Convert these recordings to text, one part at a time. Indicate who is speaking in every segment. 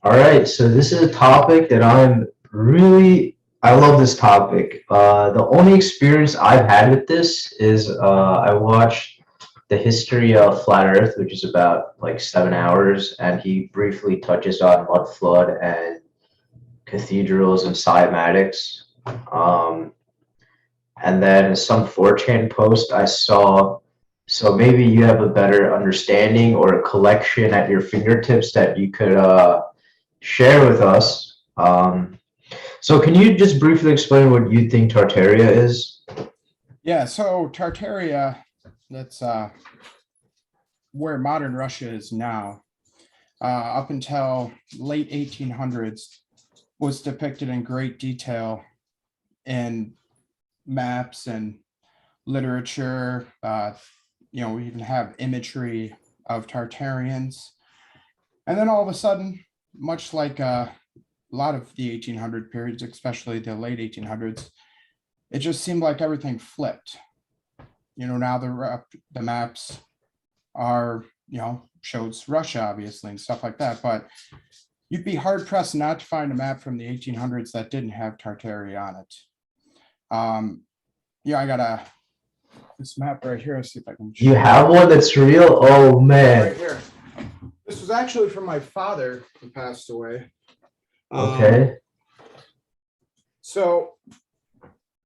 Speaker 1: All right, so this is a topic that I love this topic. The only experience I've had with this is I watched the history of Flat Earth, which is about like 7 hours, and he briefly touches on mud flood and cathedrals and cymatics. Um, and then some 4chan post I saw. So maybe you have a better understanding or a collection at your fingertips that you could share with us. So can you just briefly explain what you think Tartaria is?
Speaker 2: Yeah, so Tartaria, that's where modern Russia is now, up until late 1800s, was depicted in great detail in maps and literature. We even have imagery of Tartarians. And then all of a sudden, much like a lot of the 1800 periods, especially the late 1800s, it just seemed like everything flipped. Now the maps are, shows Russia, obviously, and stuff like that. But you'd be hard pressed not to find a map from the 1800s that didn't have Tartaria on it. I got this map right here. Let's see if I can.
Speaker 1: You have one that's real? Oh man.
Speaker 2: Right here. This was actually from my father who passed away.
Speaker 1: Okay.
Speaker 2: So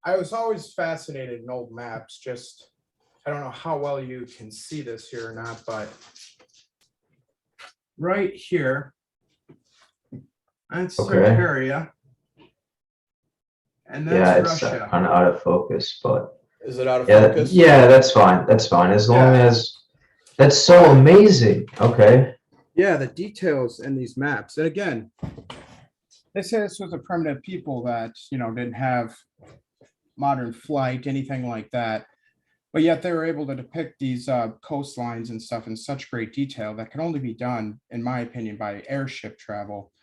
Speaker 2: I was always fascinated in old maps. Just, I don't know how well you can see this here or not, but right here, that's
Speaker 1: Okay.
Speaker 2: Tartaria. And that's
Speaker 1: Yeah, it's
Speaker 2: Russia.
Speaker 1: kind of out of focus, but
Speaker 2: Is it out of
Speaker 1: yeah,
Speaker 2: focus?
Speaker 1: yeah, that's fine. That's fine. As long as that's so amazing. Okay.
Speaker 2: Yeah, the details in these maps. And again, they say this was a primitive people that, didn't have modern flight, anything like that. But yet they were able to depict these coastlines and stuff in such great detail that can only be done, in my opinion, by airship travel,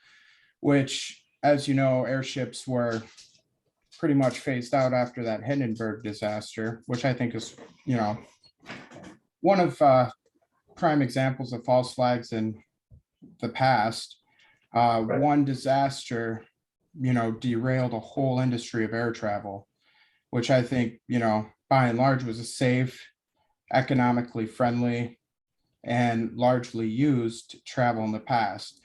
Speaker 2: which, as you know, airships were pretty much phased out after that Hindenburg disaster, which I think is, one of prime examples of false flags in the past. One disaster, derailed a whole industry of air travel, which I think, by and large was a safe, economically friendly, and largely used travel in the past.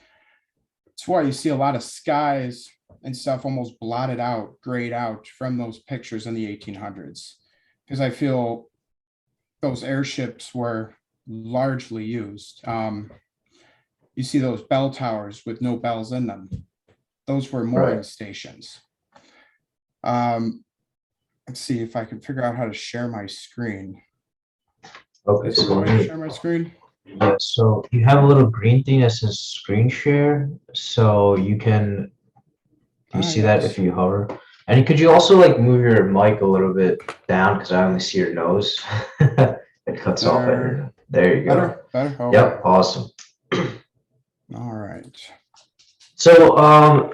Speaker 2: That's why you see a lot of skies and stuff almost blotted out, grayed out from those pictures in the 1800s, because I feel those airships were largely used. You see those bell towers with no bells in them. Those were mooring stations. Let's see if I can figure out how to share my screen.
Speaker 1: Okay,
Speaker 2: so let me share my screen.
Speaker 1: Yeah, so you have a little green thing that says screen share, so you can see that if you hover. And could you also like move your mic a little bit down because I only see your nose. It cuts off at there you go.
Speaker 2: Better? Okay.
Speaker 1: Yep, awesome.
Speaker 2: All right.
Speaker 1: So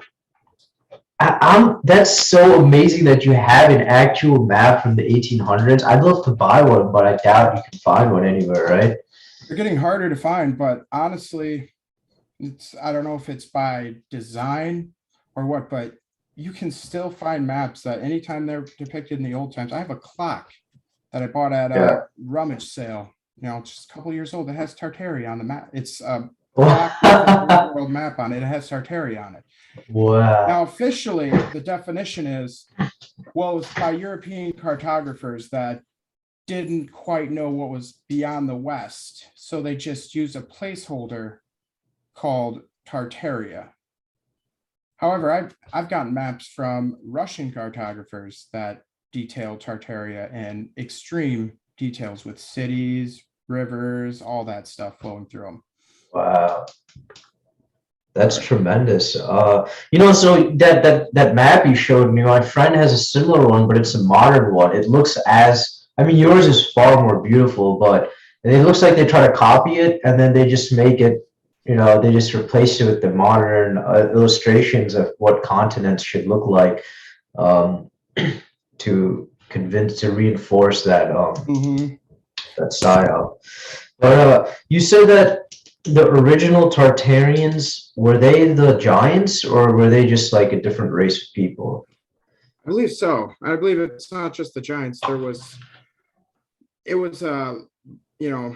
Speaker 1: that's so amazing that you have an actual map from the 1800s. I'd love to buy one, but I doubt you can find one anywhere, right?
Speaker 2: They're getting harder to find, but honestly, I don't know if it's by design or what, but you can still find maps that anytime they're depicted in the old times. I have a clock that I bought at a rummage sale, just a couple of years old. It has Tartaria on the map. It's a world map on it. It has Tartaria on it.
Speaker 1: Wow.
Speaker 2: Now, officially, the definition is, well, it's by European cartographers that didn't quite know what was beyond the West. So they just used a placeholder called Tartaria. However, I've gotten maps from Russian cartographers that detail Tartaria in extreme details with cities, rivers, all that stuff flowing through them.
Speaker 1: Wow. That's tremendous. So that map you showed me, my friend has a similar one, but it's a modern one. It looks yours is far more beautiful, but it looks like they try to copy it and then they just make it, they just replace it with the modern illustrations of what continents should look like to reinforce that that style. But you said that the original Tartarians, were they the giants or were they just like a different race of people?
Speaker 2: I believe so. I believe it's not just the giants. It was you know,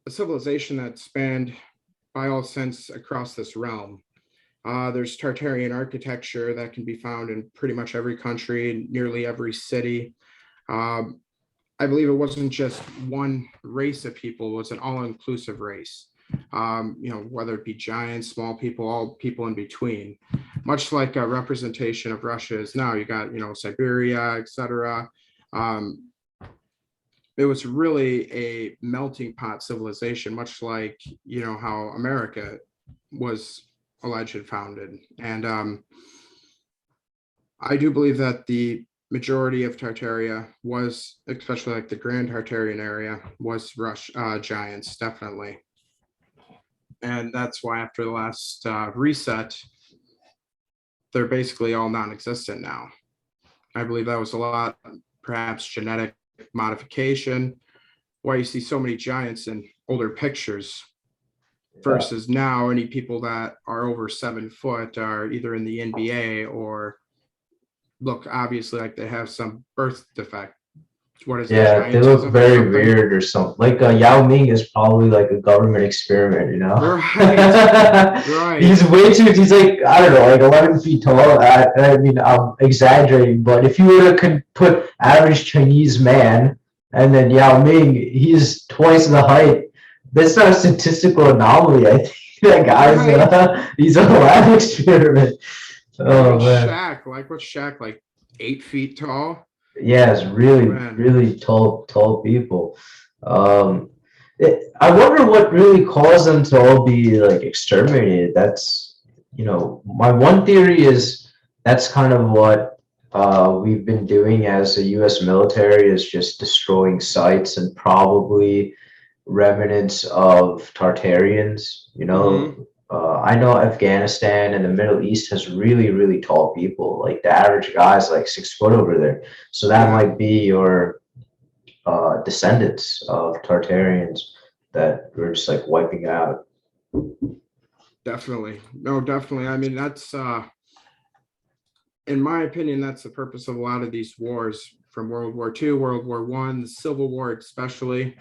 Speaker 2: a civilization that spanned by all sense across this realm. There's Tartarian architecture that can be found in pretty much every country, nearly every city. Um, I believe it wasn't just one race of people, it was an all-inclusive race. Whether it be giants, small people, all people in between, much like a representation of Russia is now. You got, Siberia, etc. Um, it was really a melting pot civilization, much like, how America was alleged and founded. And I do believe that the majority of Tartaria was, especially like the Grand Tartarian area, was giants, definitely. And that's why after the last reset, they're basically all non-existent now. I believe that was a lot, perhaps genetic modification, why you see so many giants in older pictures versus now any people that are over 7 foot are either in the NBA or look obviously like they have some birth defect. What is it,
Speaker 1: Yeah, they look
Speaker 2: giantism or
Speaker 1: very
Speaker 2: something?
Speaker 1: weird or something. Like Yao Ming is probably like a government experiment, you know?
Speaker 2: Right, right.
Speaker 1: He's way too, he's like, I don't know, like 11 feet tall. I mean, I'm exaggerating, but if you were to put average Chinese man and then Yao Ming, he's twice the height. That's not a statistical anomaly. I think that guy's,
Speaker 2: Right.
Speaker 1: he's a lab experiment.
Speaker 2: Even
Speaker 1: Oh, man.
Speaker 2: Shaq, like what's Shaq, like 8 feet tall?
Speaker 1: Yeah, it's
Speaker 2: Oh
Speaker 1: really,
Speaker 2: man.
Speaker 1: really tall people. I wonder what really caused them to all be like exterminated. That's, my one theory is that's kind of what we've been doing as a U.S. military is just destroying sites and probably remnants of Tartarians.
Speaker 2: Mm-hmm.
Speaker 1: I know Afghanistan and the Middle East has really, really tall people. Like the average guy is like 6 foot over there. So that
Speaker 2: Yeah,
Speaker 1: might be your descendants of Tartarians that we're just like wiping out.
Speaker 2: definitely. No, definitely. I mean, that's in my opinion, that's the purpose of a lot of these wars from World War II, World War One, the Civil War especially.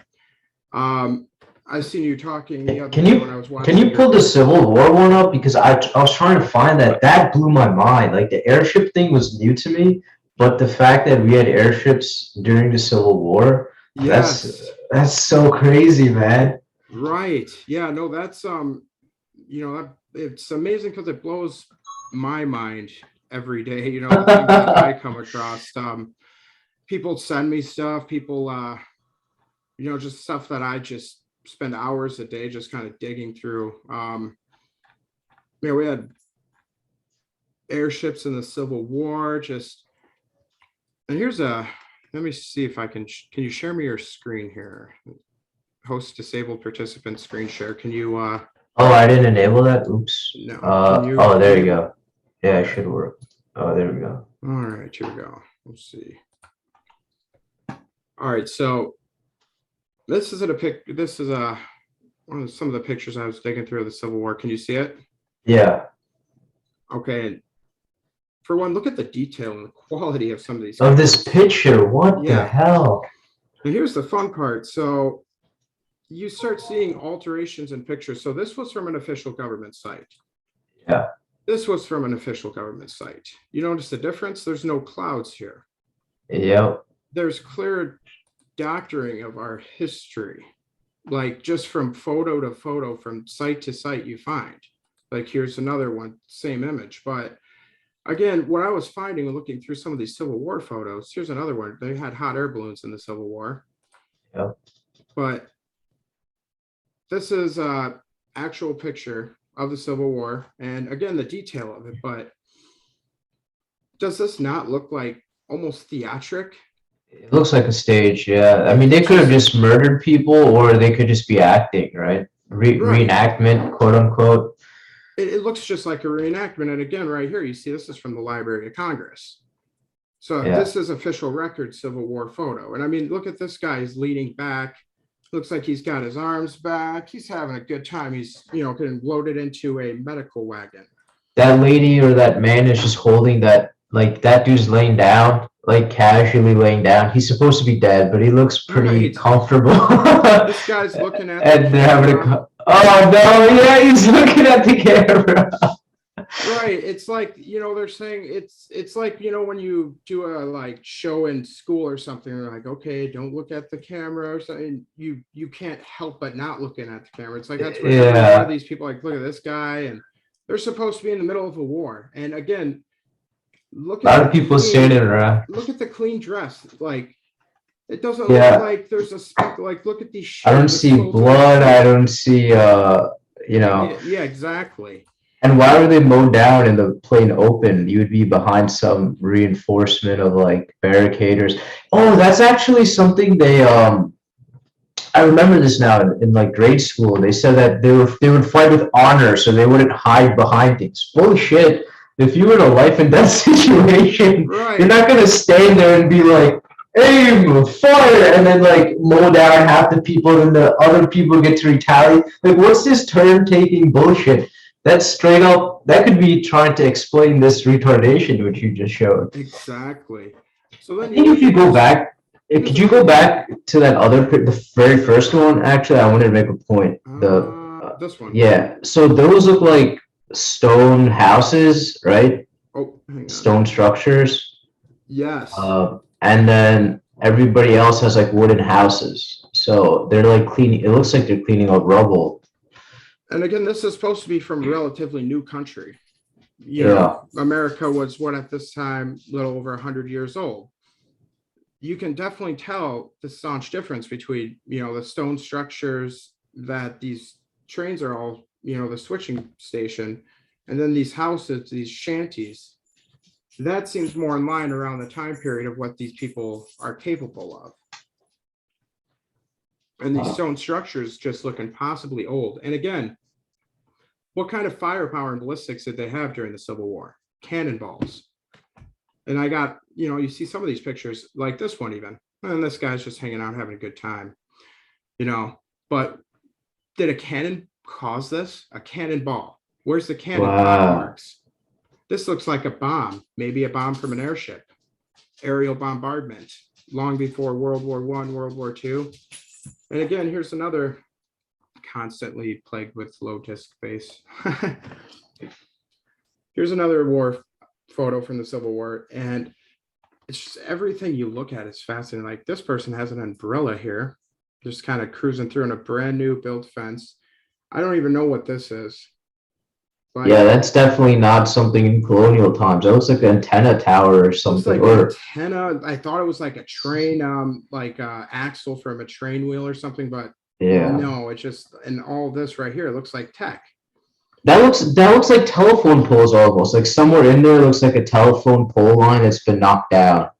Speaker 2: Um, I seen you talking the other
Speaker 1: Can
Speaker 2: day when I
Speaker 1: you
Speaker 2: was
Speaker 1: can
Speaker 2: watching
Speaker 1: you
Speaker 2: your
Speaker 1: pull the Civil War one up because I was trying to find that blew my mind. Like the airship thing was new to me, but the fact that we had airships during the Civil War, that's
Speaker 2: yes,
Speaker 1: that's so crazy, man.
Speaker 2: right. Yeah, no, that's it's amazing because it blows my mind every day, the things that I come across. People send me stuff, people just stuff that I just spend hours a day just kind of digging through. We had airships in the Civil War, just and here's a let me see if I can you share me your screen here? Host disabled participant screen share. Can you
Speaker 1: Oh, I didn't enable that. Oops.
Speaker 2: no, can you
Speaker 1: Oh, there you
Speaker 2: enable?
Speaker 1: go. Yeah, it
Speaker 2: Okay.
Speaker 1: should work. Oh, there we go.
Speaker 2: All right, here we go. Let's see. All right, so this is some of the pictures I was digging through of the Civil War. Can you see it?
Speaker 1: Yeah.
Speaker 2: Okay. For one, look at the detail and the quality of some of these
Speaker 1: Of this
Speaker 2: pictures.
Speaker 1: picture, what the
Speaker 2: Yeah.
Speaker 1: hell?
Speaker 2: And here's the fun part. So you start seeing alterations in pictures. So this was from an official government site.
Speaker 1: Yeah.
Speaker 2: This was from an official government site. You notice the difference? There's no clouds here.
Speaker 1: Yep.
Speaker 2: There's clear doctoring of our history, like just from photo to photo, from site to site, you find. Like here's another one, same image. But again, what I was finding looking through some of these Civil War photos, here's another one. They had hot air balloons in the Civil War.
Speaker 1: Yep.
Speaker 2: But this is a actual picture of the Civil War. And again, the detail of it. But does this not look like almost theatric?
Speaker 1: It looks like a stage, yeah. I mean,
Speaker 2: Like
Speaker 1: they
Speaker 2: it's
Speaker 1: could have
Speaker 2: just
Speaker 1: just murdered people, or they could just be acting, right?
Speaker 2: right.
Speaker 1: Reenactment, quote unquote.
Speaker 2: It looks just like a reenactment. And again, right here, you see this is from the Library of Congress. So
Speaker 1: Yeah.
Speaker 2: this is official record Civil War photo. And I mean, look at this guy, he's leaning back. Looks like he's got his arms back. He's having a good time. He's, getting loaded into a medical wagon.
Speaker 1: That lady or that man is just holding that, like that dude's laying down, like casually laying down. He's supposed to be dead, but he looks pretty
Speaker 2: Right.
Speaker 1: comfortable.
Speaker 2: This guy's looking at the
Speaker 1: And they're having
Speaker 2: camera.
Speaker 1: oh no, yeah, he's looking at the camera.
Speaker 2: Right. It's like, they're saying it's like, when you do a like show in school or something, they're like, okay, don't look at the camera or something. You can't help but not looking at the camera. It's like that's what every one of these people like, look at this guy, and they're supposed to be in the middle of a war. And again, look
Speaker 1: A
Speaker 2: at
Speaker 1: lot of people standing around.
Speaker 2: Look at the clean dress. Like it doesn't
Speaker 1: Yeah.
Speaker 2: look like there's a speck. Like look at these shoes.
Speaker 1: I don't see blood. I don't see
Speaker 2: Yeah, exactly.
Speaker 1: And why were they mowed down in the plain open? You would be behind some reinforcement of like barricaders. Oh, that's actually something they I remember this now in like grade school. They said that they would fight with honor, so they wouldn't hide behind things. Bullshit. If you were in a life and death situation,
Speaker 2: Right.
Speaker 1: you're not gonna stand there and be like, aim, fire, and then like mow down half the people, and the other people get to retaliate. Like, what's this turn-taking bullshit? That's straight up. That could be trying to explain this retardation which you just showed.
Speaker 2: Exactly. So then
Speaker 1: I think if you go back, could you go back to that the very first one? Actually, I wanted to make a point.
Speaker 2: This one.
Speaker 1: Yeah. So those look like stone houses, right?
Speaker 2: Oh, hang on.
Speaker 1: Stone structures.
Speaker 2: Yes.
Speaker 1: And then everybody else has like wooden houses. So they're like cleaning. It looks like they're cleaning up rubble.
Speaker 2: And again, this is supposed to be from a relatively new country. America was what at this time, a little over 100 years old. You can definitely tell the staunch difference between, the stone structures that these trains are all, the switching station, and then these houses, these shanties. That seems more in line around the time period of what these people are capable of. And these stone structures just look impossibly old. And again, what kind of firepower and ballistics did they have during the Civil War? Cannonballs. And I got, you see some of these pictures, like this one even. And this guy's just hanging out having a good time. But did a cannon cause this? A cannonball. Where's the cannon marks? This looks like a bomb, maybe a bomb from an airship. Aerial bombardment, long before World War I, World War II. And again, here's another constantly plagued with low disk space. Here's another war photo from the Civil War, and it's just everything you look at is fascinating. Like this person has an umbrella here, just kind of cruising through in a brand new built fence. I don't even know what this is.
Speaker 1: But yeah, that's definitely not something in colonial times. That looks like an antenna tower or something.
Speaker 2: Like an antenna. I thought it was like a train, axle from a train wheel or something, but yeah, no, it's just, and all this right here looks like tech.
Speaker 1: That looks like telephone poles almost. Like somewhere in there looks like a telephone pole line that's been knocked down.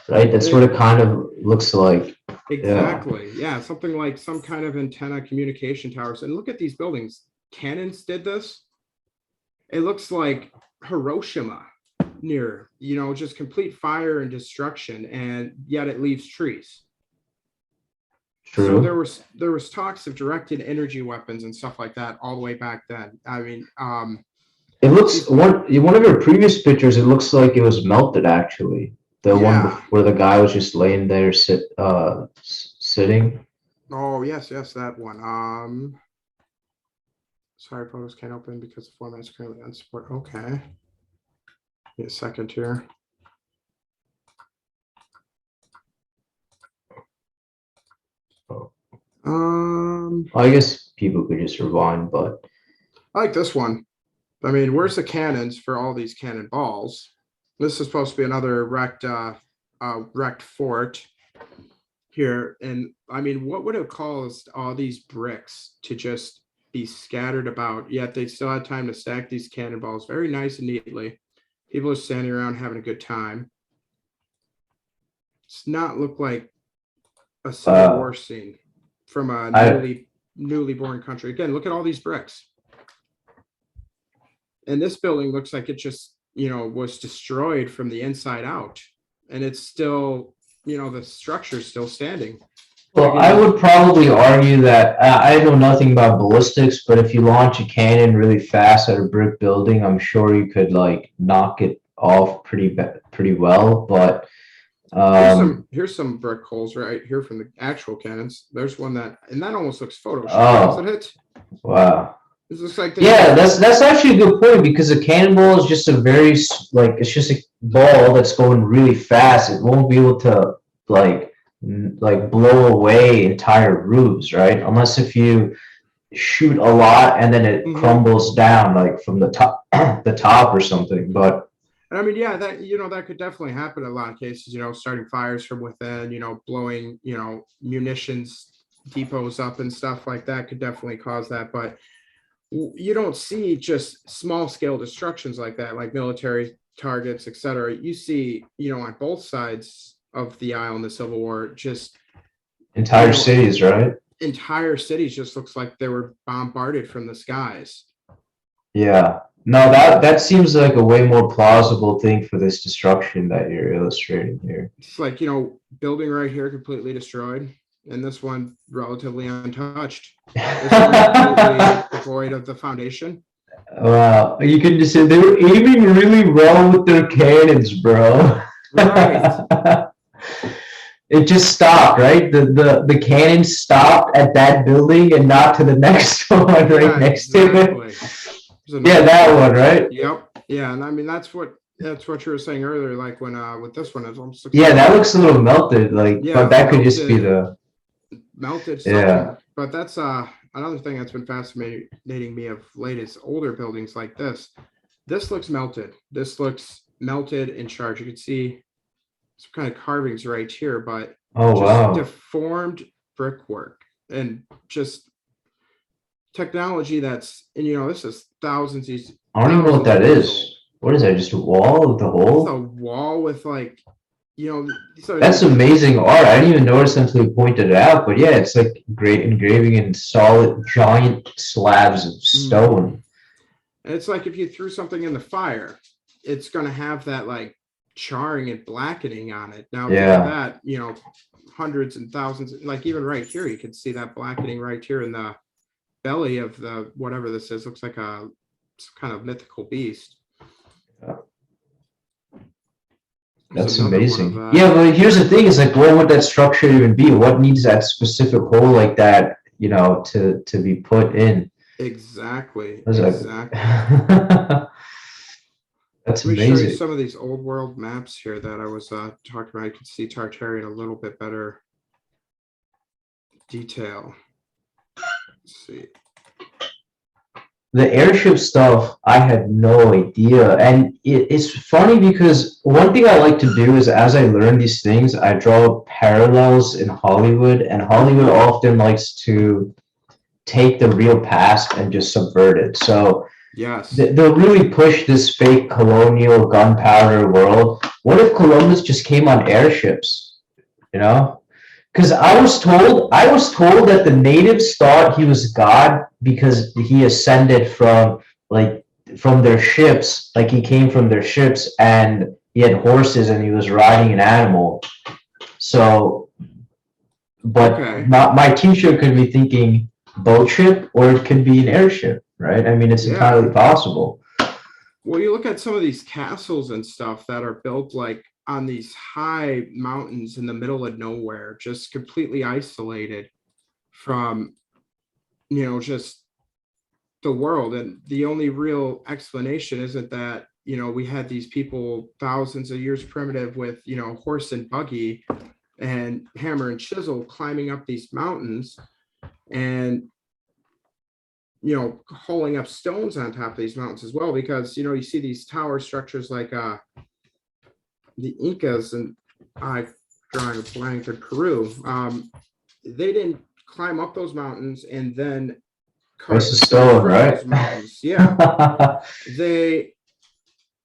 Speaker 1: Right? That's what it kind of looks like.
Speaker 2: Exactly. Yeah, something like some kind of antenna communication towers. And look at these buildings. Cannons did this. It looks like Hiroshima near, just complete fire and destruction, and yet it leaves trees. True. So there was talks of directed energy weapons and stuff like that all the way back then. I mean,
Speaker 1: it looks one of your previous pictures. It looks like it was melted actually. The one where the guy was just laying there sitting.
Speaker 2: Oh yes, that one. Sorry, photos can't open because the format is currently unsupported. Okay. Give me a second here.
Speaker 1: I guess people could just rewind, but
Speaker 2: I like this one. I mean, where's the cannons for all these cannonballs? This is supposed to be another wrecked fort here. And I mean, what would have caused all these bricks to just be scattered about, yet they still had time to stack these cannonballs very nice and neatly. People are standing around having a good time. It's not look like a Civil War scene from a newly born country. Again, look at all these bricks. And this building looks like it just, was destroyed from the inside out. And it's still, the structure's still standing.
Speaker 1: Well, I would probably argue that I know nothing about ballistics, but if you launch a cannon really fast at a brick building, I'm sure you could like knock it off pretty well. But
Speaker 2: Here's some brick holes right here from the actual cannons. There's one that, and that almost looks photoshopped, doesn't
Speaker 1: oh
Speaker 2: it?
Speaker 1: wow,
Speaker 2: It looks like
Speaker 1: yeah, that's actually a good point because a cannonball is just a like it's just a ball that's going really fast. It won't be able to like like blow away entire roofs, right? Unless if you shoot a lot and then it crumbles down like from the top the top or something. But
Speaker 2: I mean, yeah, that that could definitely happen in a lot of cases. Starting fires from within. Blowing munitions depots up and stuff like that could definitely cause that. But you don't see just small scale destructions like that, like military targets, etc. You see, on both sides of the aisle in the Civil War, just
Speaker 1: entire cities, right?
Speaker 2: Entire cities just looks like they were bombarded from the skies.
Speaker 1: Yeah. No, that seems like a way more plausible thing for this destruction that you're illustrating here.
Speaker 2: It's like, building right here completely destroyed, and this one relatively untouched. This one completely devoid of the foundation.
Speaker 1: Wow, you can just say they were aiming really well with their cannons, bro.
Speaker 2: Right.
Speaker 1: It just stopped, right? The cannon stopped at that building and not to the next one right next to it. Yeah, that one, right?
Speaker 2: Yep. Yeah, and I mean that's what you were saying earlier, like when with this one, it's almost
Speaker 1: yeah, that looks a little melted, like, yeah, but that could just be the
Speaker 2: melted something. Yeah. But that's another thing that's been fascinating me of late is older buildings like this. This looks melted. This looks melted and charged. You can see some kind of carvings right here, but
Speaker 1: oh wow,
Speaker 2: deformed brickwork and just technology that's, and this is thousands.
Speaker 1: I don't even know what that is. What is that? Just a wall with a hole?
Speaker 2: It's a wall with like,
Speaker 1: so that's amazing art. I didn't even notice until you pointed it out. But yeah, it's like great engraving in solid giant slabs of stone.
Speaker 2: And it's like if you threw something in the fire, it's gonna have that like charring and blackening on it. Now, yeah, that hundreds and thousands, like even right here, you can see that blackening right here in the belly of the whatever this is. Looks like a kind of mythical beast.
Speaker 1: Yeah. That's amazing. Yeah, but here's the thing: is like, what would that structure even be? What needs that specific hole like that, to be put in?
Speaker 2: Exactly.
Speaker 1: Exactly. That's amazing. Let me show you
Speaker 2: some of these old world maps here that I was talking about. I could see Tartarian a little bit better detail. Let's see.
Speaker 1: The airship stuff, I had no idea. And it's funny because one thing I like to do is as I learn these things, I draw parallels in Hollywood. And Hollywood often likes to take the real past and just subvert it. So
Speaker 2: yes,
Speaker 1: they'll really push this fake colonial gunpowder world. What if Columbus just came on airships? Because I was told that the natives thought he was God because he ascended from their ships, like he came from their ships and he had horses and he was riding an animal. So, but my teacher could be thinking boat ship or it could be an airship, right? I mean, it's entirely possible.
Speaker 2: Well, you look at some of these castles and stuff that are built like on these high mountains in the middle of nowhere, just completely isolated from, just the world. And the only real explanation isn't that, we had these people thousands of years primitive with, horse and buggy and hammer and chisel climbing up these mountains and, hauling up stones on top of these mountains as well, because, you see these tower structures like, the Incas, and I'm drawing a blank in Peru. They didn't climb up those mountains and then
Speaker 1: carve the stone, right?
Speaker 2: Those mountains. Yeah, they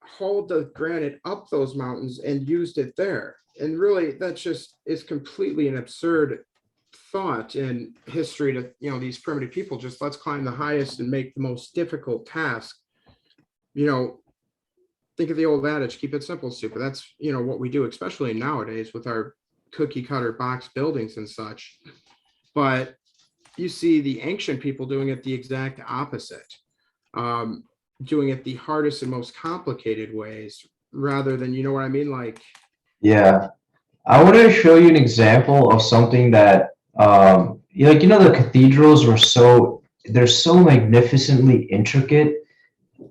Speaker 2: hauled the granite up those mountains and used it there. And really, that just is completely an absurd thought in history to these primitive people. Just let's climb the highest and make the most difficult task. Think of the old adage, keep it simple, stupid. That's, what we do, especially nowadays with our cookie cutter box buildings and such. But you see the ancient people doing it the exact opposite, doing it the hardest and most complicated ways rather than, you know what I mean? Like,
Speaker 1: Yeah. I wanted to show you an example of something that, like, the cathedrals were they're so magnificently intricate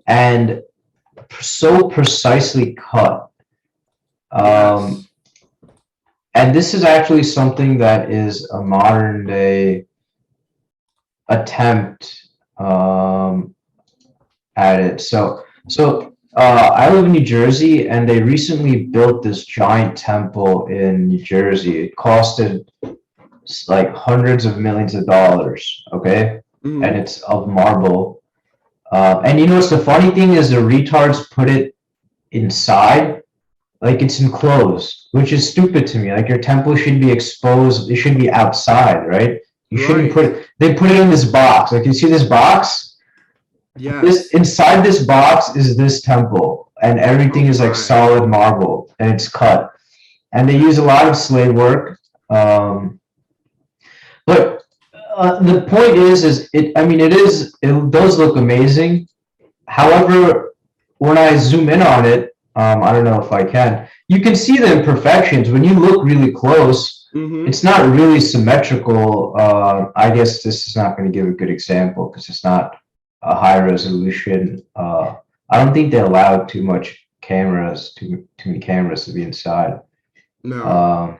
Speaker 1: and so precisely cut.
Speaker 2: yes,
Speaker 1: And this is actually something that is a modern day attempt at it. I live in New Jersey, and they recently built this giant temple in New Jersey. It costed like hundreds of millions of dollars, okay? And
Speaker 2: mhm,
Speaker 1: it's of marble. And what's the funny thing is the retards put it inside, like it's enclosed, which is stupid to me. Like your temple should be exposed, it should be outside, right? You shouldn't
Speaker 2: right,
Speaker 1: put it, they put it in this box. Like you see this box? This
Speaker 2: yes,
Speaker 1: inside this box is this temple, and everything
Speaker 2: oh
Speaker 1: is like
Speaker 2: my,
Speaker 1: solid marble and it's cut. And they use a lot of slave work. But the point is it. I mean, it does look amazing. However, when I zoom in on it, I don't know if I can. You can see the imperfections when you look really close.
Speaker 2: mm-hmm,
Speaker 1: It's not really symmetrical. I guess this is not going to give a good example because it's not a high resolution. I don't think they allow too many cameras to be inside.
Speaker 2: no,
Speaker 1: Um,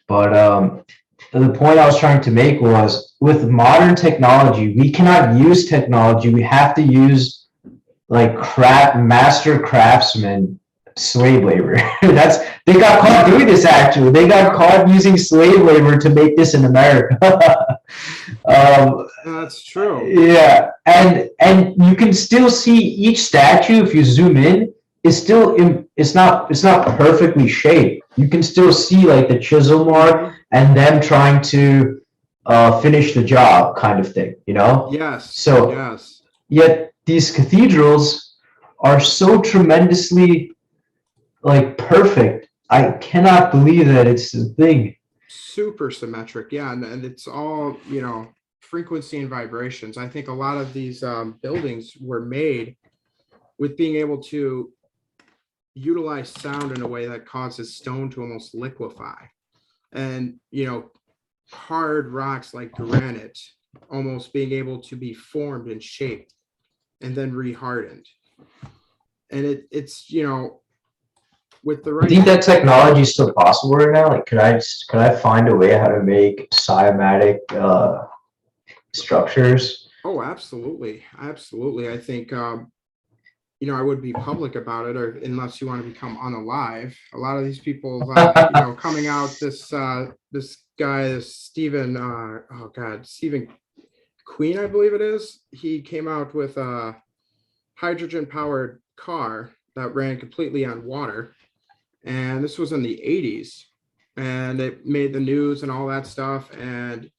Speaker 1: but the point I was trying to make was with modern technology, we cannot use technology. We have to use like master craftsmen slave labor. They got caught doing this actually. They got caught using slave labor to make this in America. um,
Speaker 2: that's true,
Speaker 1: yeah, and you can still see each statue if you zoom in. It's not perfectly shaped. You can still see like the chisel mark
Speaker 2: mm-hmm,
Speaker 1: and them trying to finish the job, kind of thing.
Speaker 2: yes,
Speaker 1: So
Speaker 2: yes.
Speaker 1: yet these cathedrals are so tremendously like perfect. I cannot believe that it's a thing.
Speaker 2: Super symmetric, yeah, and it's all, frequency and vibrations. I think a lot of these buildings were made with being able to utilize sound in a way that causes stone to almost liquefy, and hard rocks like granite almost being able to be formed and shaped and then rehardened. And it's with the
Speaker 1: You
Speaker 2: right
Speaker 1: think that technology is still possible right now? Like, could I find a way how to make cymatic structures?
Speaker 2: oh, absolutely, absolutely. I think I would be public about it, or unless you want to become unalive. A lot of these people, coming out, this guy, this Stephen, oh God, Stephen Queen, I believe it is. He came out with a hydrogen powered car that ran completely on water, and this was in the 80s, and it made the news and all that stuff. And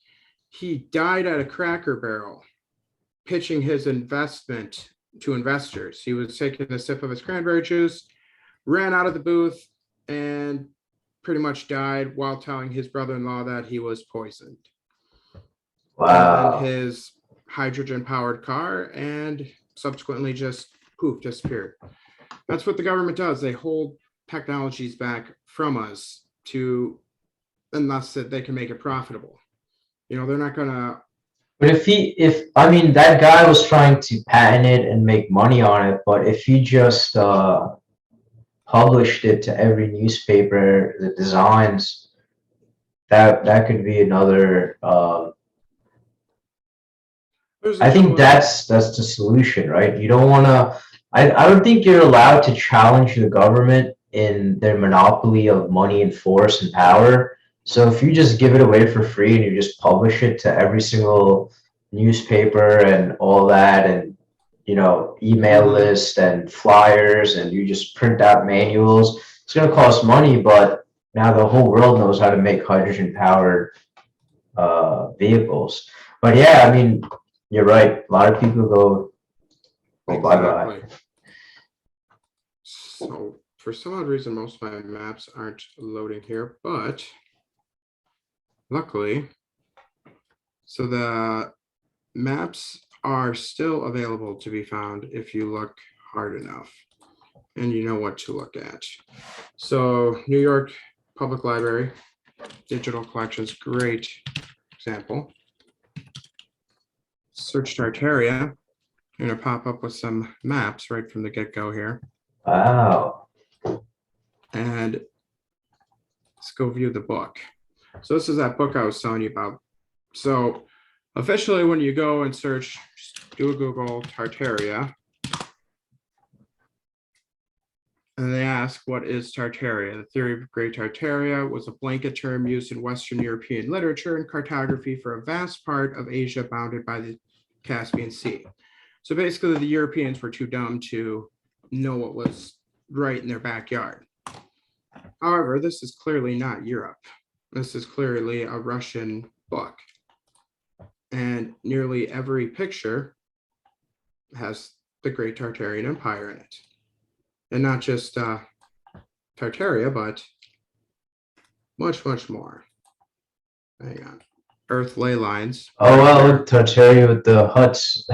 Speaker 2: he died at a Cracker Barrel pitching his investment to investors. He was taking a sip of his cranberry juice, ran out of the booth, and pretty much died while telling his brother-in-law that he was poisoned. And
Speaker 1: Wow.
Speaker 2: his hydrogen powered car, and subsequently just poof, disappeared. That's what the government does. They hold technologies back from us to, unless that they can make it profitable. They're not gonna.
Speaker 1: But if I mean that guy was trying to patent it and make money on it, but if he just published it to every newspaper, the designs, that could be another.
Speaker 2: There's a
Speaker 1: I think
Speaker 2: couple of.
Speaker 1: that's the solution, right? You don't want to. I don't think you're allowed to challenge the government in their monopoly of money and force and power. So if you just give it away for free and you just publish it to every single newspaper and all that, and email
Speaker 2: Mhm.
Speaker 1: list and flyers, and you just print out manuals, it's going to cost money, but now the whole world knows how to make hydrogen powered vehicles. But yeah, I mean, you're right. A lot of people go bye bye.
Speaker 2: Exactly. So for some odd reason, most of my maps aren't loading here, but luckily, so the maps are still available to be found if you look hard enough and you know what to look at. So New York Public Library, digital collections, great example. Search Tartaria, you're gonna pop up with some maps right from the get-go here.
Speaker 1: Wow.
Speaker 2: And let's go view the book. So this is that book I was telling you about. So officially, when you go and search, just do a Google Tartaria, and they ask, what is Tartaria? The theory of Great Tartaria was a blanket term used in Western European literature and cartography for a vast part of Asia bounded by the Caspian Sea. So basically, the Europeans were too dumb to know what was right in their backyard. However, this is clearly not Europe. This is clearly a Russian book. And nearly every picture has the Great Tartarian Empire in it. And not just Tartaria, but much, much more. Hang on. Earth ley lines.
Speaker 1: Oh, wow, Tartaria with the huts.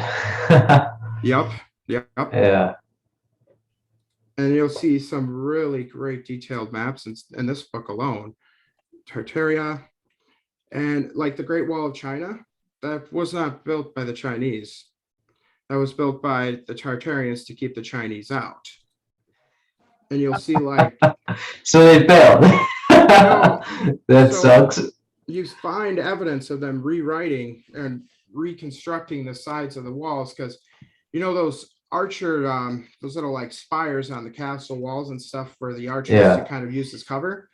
Speaker 2: Yep.
Speaker 1: Yeah.
Speaker 2: And you'll see some really great detailed maps in this book alone. Tartaria, and like the Great Wall of China, that was not built by the Chinese. That was built by the Tartarians to keep the Chinese out. And you'll see like
Speaker 1: So they failed. That
Speaker 2: so
Speaker 1: sucks.
Speaker 2: you find evidence of them rewriting and reconstructing the sides of the walls, because you know those archer those little like spires on the castle walls and stuff where the archers to kind of use as cover.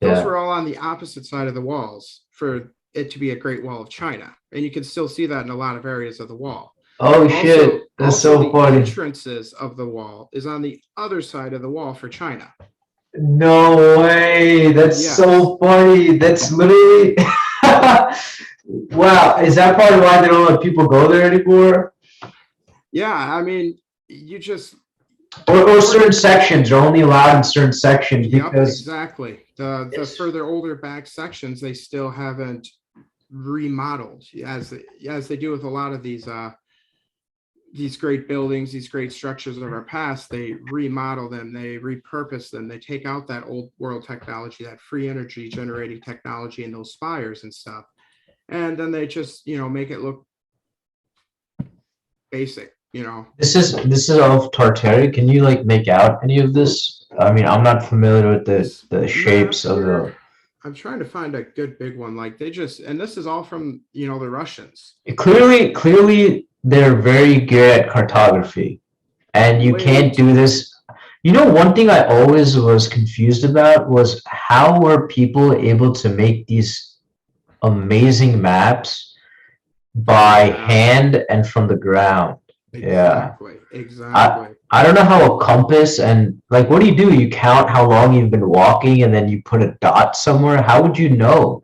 Speaker 2: Those were all on the opposite side of the walls for it to be a Great Wall of China. And you can still see that in a lot of areas of the wall.
Speaker 1: Oh, shit. That's so funny.
Speaker 2: The entrances of the wall is on the other side of the wall for China.
Speaker 1: No way. That's so funny. That's literally wow. Is that part of why they don't let people go there anymore?
Speaker 2: Yeah, I mean, you just
Speaker 1: or certain sections are only allowed in certain sections because
Speaker 2: exactly. The further older back sections they still haven't remodeled as they do with a lot of these great buildings, these great structures of our past. They remodel them, they repurpose them, they take out that old world technology, that free energy generating technology in those spires and stuff, and then they just make it look basic.
Speaker 1: This is of Tartaria. Can you like make out any of this? I mean, I'm not familiar with the shapes of the.
Speaker 2: I'm trying to find a good big one. Like they just, and this is all from the Russians.
Speaker 1: Clearly, they're very good at cartography, and you can't do this. One thing I always was confused about was how were people able to make these amazing maps by hand and from the ground.
Speaker 2: Exactly.
Speaker 1: I don't know how a compass and like what do? You count how long you've been walking and then you put a dot somewhere. How would you know?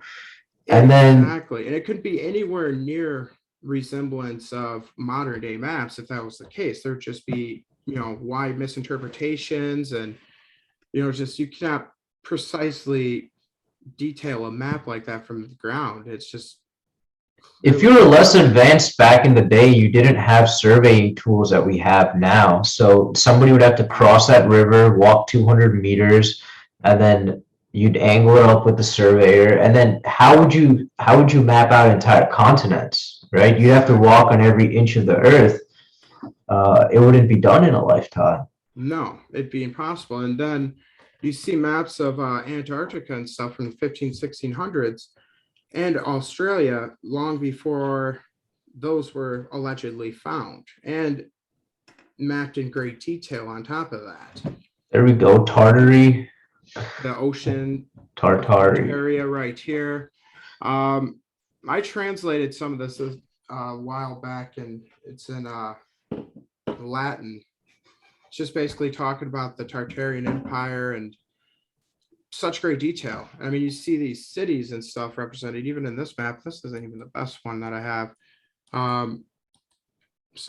Speaker 1: And
Speaker 2: exactly. And it could be anywhere near resemblance of modern day maps. If that was the case, there'd just be wide misinterpretations, and just you cannot precisely detail a map like that from the ground. It's just
Speaker 1: if you were less advanced back in the day, you didn't have surveying tools that we have now. So somebody would have to cross that river, walk 200 meters, and then you'd angle it up with the surveyor. And then how would you map out entire continents, right? You'd have to walk on every inch of the earth. It wouldn't be done in a lifetime.
Speaker 2: No, it'd be impossible. And then you see maps of Antarctica and stuff from the 1600s. And Australia long before those were allegedly found and mapped in great detail on top of that.
Speaker 1: There we go, Tartary.
Speaker 2: The ocean.
Speaker 1: Tartaria
Speaker 2: right here. I translated some of this a while back, and it's in Latin. It's just basically talking about the Tartarian Empire and such great detail. I mean, you see these cities and stuff represented even in this map. This isn't even the best one that I have.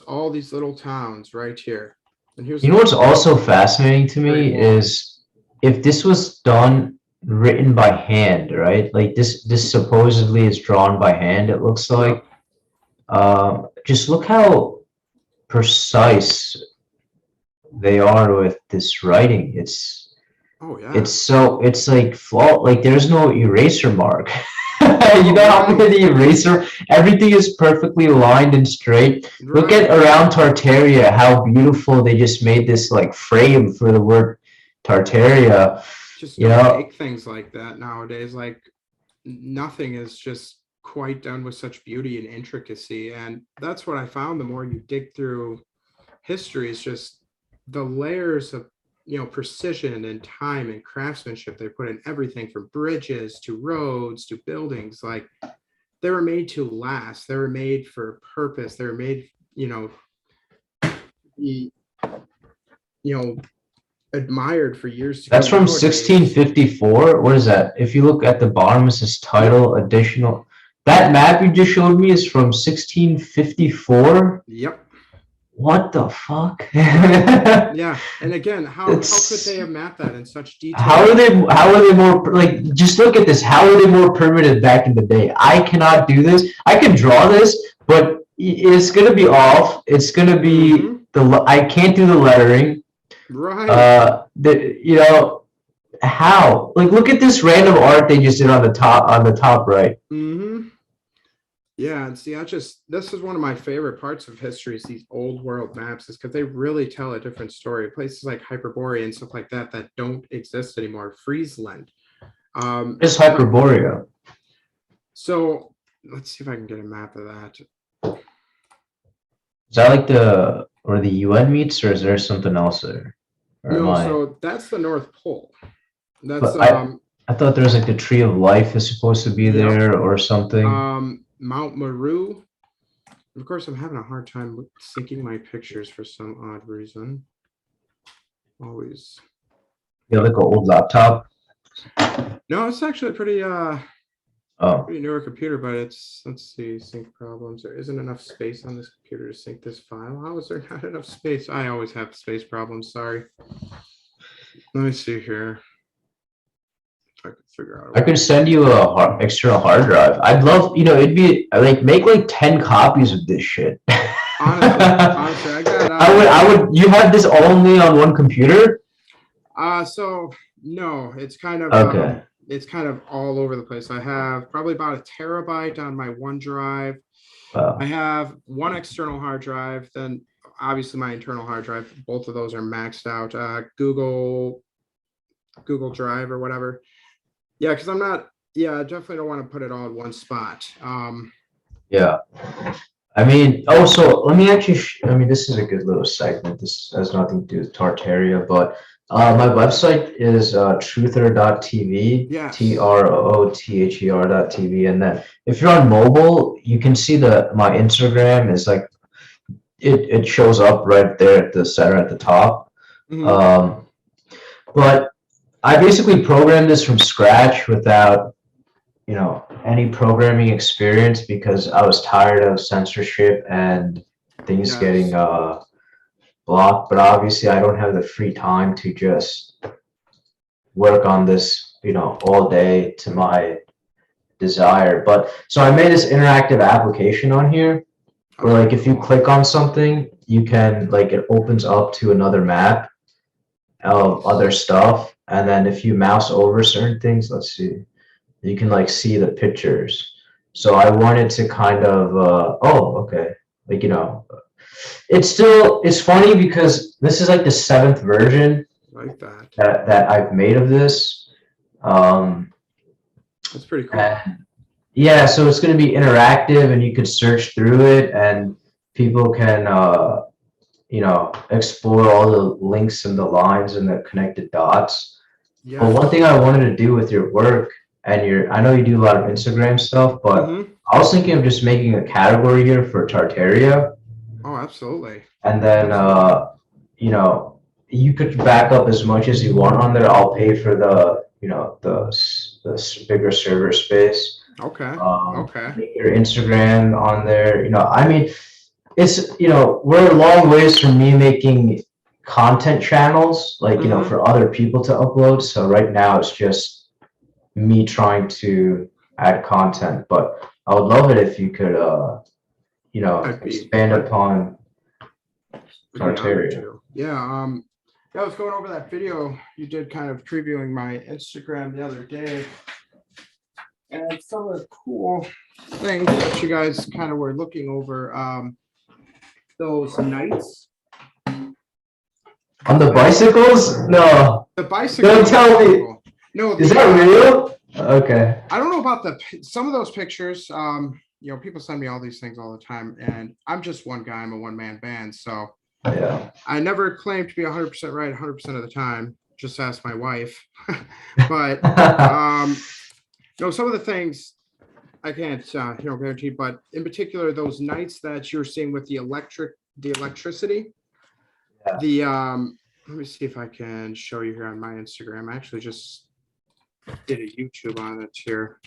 Speaker 2: All these little towns right here. And here's
Speaker 1: what's also fascinating to me is if this was done written by hand, right? Like this supposedly is drawn by hand, it looks like.
Speaker 2: Yep.
Speaker 1: Just look how precise they are with this writing.
Speaker 2: Oh
Speaker 1: It's
Speaker 2: yeah.
Speaker 1: so it's like flaw, like there's no eraser mark. You
Speaker 2: Oh
Speaker 1: know how
Speaker 2: right.
Speaker 1: many eraser, everything is perfectly lined and straight. Look at
Speaker 2: Right.
Speaker 1: around Tartaria, how beautiful they just made this like frame for the word Tartaria.
Speaker 2: Just
Speaker 1: You
Speaker 2: don't
Speaker 1: know,
Speaker 2: make things like that nowadays. Like nothing is just quite done with such beauty and intricacy. And that's what I found the more you dig through history is just the layers of precision and time and craftsmanship they put in everything from bridges to roads to buildings. Like they were made to last, they were made for purpose, they were made you know admired for years to
Speaker 1: that's
Speaker 2: come.
Speaker 1: from
Speaker 2: Nowadays,
Speaker 1: 1654. What is that? If you look at the bottom, it says
Speaker 2: yep,
Speaker 1: title additional. That map you just showed me is from 1654.
Speaker 2: yep,
Speaker 1: What the fuck?
Speaker 2: yeah. And again, how could they
Speaker 1: It's
Speaker 2: have mapped that in such
Speaker 1: how
Speaker 2: detail?
Speaker 1: are they more like just look at this. How are they more primitive back in the day? I cannot do this. I can draw this, but it's gonna be off. It's gonna be
Speaker 2: Mm-hmm.
Speaker 1: the I can't do the lettering.
Speaker 2: Right.
Speaker 1: The how? Like look at this random art they just did on the top right.
Speaker 2: Mm-hmm. Yeah, and see, I just this is one of my favorite parts of history is these old world maps, is because they really tell a different story. Places like Hyperborea and stuff like that that don't exist anymore. Friesland.
Speaker 1: It's
Speaker 2: But
Speaker 1: Hyperborea.
Speaker 2: so let's see if I can get a map of that.
Speaker 1: Is that like the where the UN meets, or is there something else there? Or am
Speaker 2: No,
Speaker 1: I?
Speaker 2: so that's the North Pole. That's
Speaker 1: But I thought there was like the Tree of Life is supposed to be
Speaker 2: yep.
Speaker 1: there or something.
Speaker 2: Mount Meru. Of course, I'm having a hard time syncing my pictures for some odd reason. Always.
Speaker 1: You have like an old laptop.
Speaker 2: No, it's actually
Speaker 1: Oh,
Speaker 2: pretty newer computer, but it's, let's see, sync problems. There isn't enough space on this computer to sync this file. How is there not enough space? I always have space problems. Sorry. Let me see here. If I can figure out a
Speaker 1: I
Speaker 2: way.
Speaker 1: could send you a external hard drive. I'd love, it'd be like make like 10 copies of this shit.
Speaker 2: Honestly, I got
Speaker 1: I would. You have this only on one computer?
Speaker 2: so no,
Speaker 1: Okay.
Speaker 2: it's kind of all over the place. I have probably about a terabyte on my OneDrive. I
Speaker 1: Wow.
Speaker 2: have one external hard drive, then obviously my internal hard drive. Both of those are maxed out. Google Drive or whatever. Yeah, because I'm not. Yeah, I definitely don't want to put it all in one spot.
Speaker 1: Yeah. I mean, oh, so let me actually, I mean, this is a good little segment. This has nothing to do with Tartaria, but my website is truther.tv,
Speaker 2: Yes.
Speaker 1: TROOTHER.tv. And then if you're on mobile, you can see my Instagram is like, it shows up right there at the center at the top.
Speaker 2: Hmm.
Speaker 1: Um, but I basically programmed this from scratch without any programming experience because I was tired of censorship and things getting
Speaker 2: Yes.
Speaker 1: blocked. But obviously, I don't have the free time to just work on this, all day to my desire. But so I made this interactive application on here where,
Speaker 2: Okay.
Speaker 1: like, if you
Speaker 2: Cool.
Speaker 1: click on something, you can, like, it opens up to another map of
Speaker 2: Nice.
Speaker 1: other stuff. And then if you mouse over certain things, let's see, you can like see the pictures. So I wanted to kind of okay, like it's funny because this is like the seventh version
Speaker 2: Like that.
Speaker 1: that I've made of this. Um,
Speaker 2: That's pretty cool.
Speaker 1: and yeah, so it's going to be interactive and you could search through it and people can explore all the links and the lines and the connected dots. But one thing
Speaker 2: Yes.
Speaker 1: I wanted to do with your work and I know you do a lot of Instagram stuff, but
Speaker 2: Hmm.
Speaker 1: I was thinking of just making a category here for Tartaria,
Speaker 2: Oh, absolutely.
Speaker 1: and then
Speaker 2: Absolutely.
Speaker 1: you know, you could back up as much as you want on there. I'll pay for the bigger server space.
Speaker 2: Okay. Okay.
Speaker 1: Make your Instagram on there. I mean, it's we're a long ways from me making content channels like
Speaker 2: Hmm.
Speaker 1: for other people to upload. So right now it's just me trying to add content, but I would love it if you could, expand upon
Speaker 2: I'd be honored
Speaker 1: Tartaria.
Speaker 2: to. Yeah. I was going over that video you did, kind of previewing my Instagram the other day. And some of the cool things that you guys kind of were looking over, those nights.
Speaker 1: On the bicycles? No.
Speaker 2: The bicycle.
Speaker 1: Don't tell me.
Speaker 2: No,
Speaker 1: Is that real? Okay.
Speaker 2: I don't know about some of those pictures. People send me all these things all the time, and I'm just one guy. I'm a one-man band, so
Speaker 1: Yeah.
Speaker 2: I never claim to be 100% right 100% of the time. Just ask my wife. But some of the things I can't guarantee, but in particular those nights that you're seeing with the electricity.
Speaker 1: Yeah.
Speaker 2: Let me see if I can show you here on my Instagram. I actually just did a YouTube on it here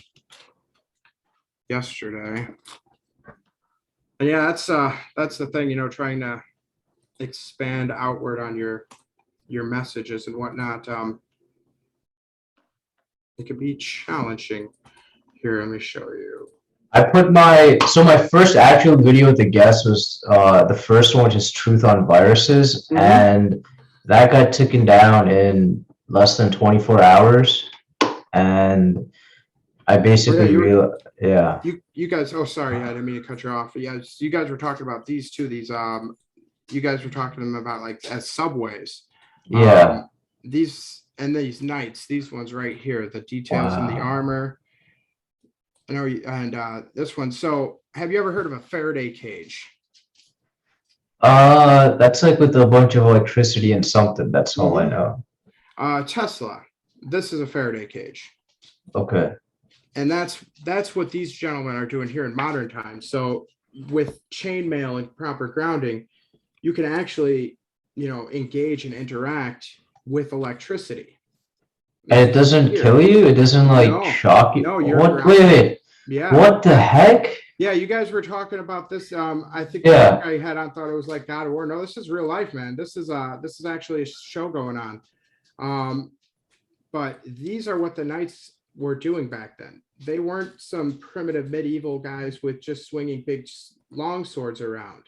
Speaker 2: yesterday. And yeah, that's the thing, trying to expand outward on your messages and whatnot. It can be challenging. Here, let me show you.
Speaker 1: I put my first actual video with the guest was the first one, which is Truth on Viruses, and that got taken down in less than 24 hours. And I basically
Speaker 2: You guys, oh sorry, I didn't mean to cut you off. Yeah, you guys were talking about these two, you guys were talking to them about like as subways.
Speaker 1: Yeah.
Speaker 2: These nights, these ones right here, the details in the armor. I know, and this one. So, have you ever heard of a Faraday cage?
Speaker 1: That's like with a bunch of electricity and something. That's all I know.
Speaker 2: Tesla. This is a Faraday cage.
Speaker 1: Okay.
Speaker 2: And that's what these gentlemen are doing here in modern times. So, with chainmail and proper grounding, you can actually, engage and interact with electricity.
Speaker 1: And it doesn't kill you? It doesn't shock you?
Speaker 2: No, you're
Speaker 1: what? Wait.
Speaker 2: Yeah.
Speaker 1: What the heck?
Speaker 2: Yeah, you guys were talking about this. I think the guy had on thought it was like God of War. No, this is real life, man. This is actually a show going on. But these are what the knights were doing back then. They weren't some primitive medieval guys with just swinging big long swords around.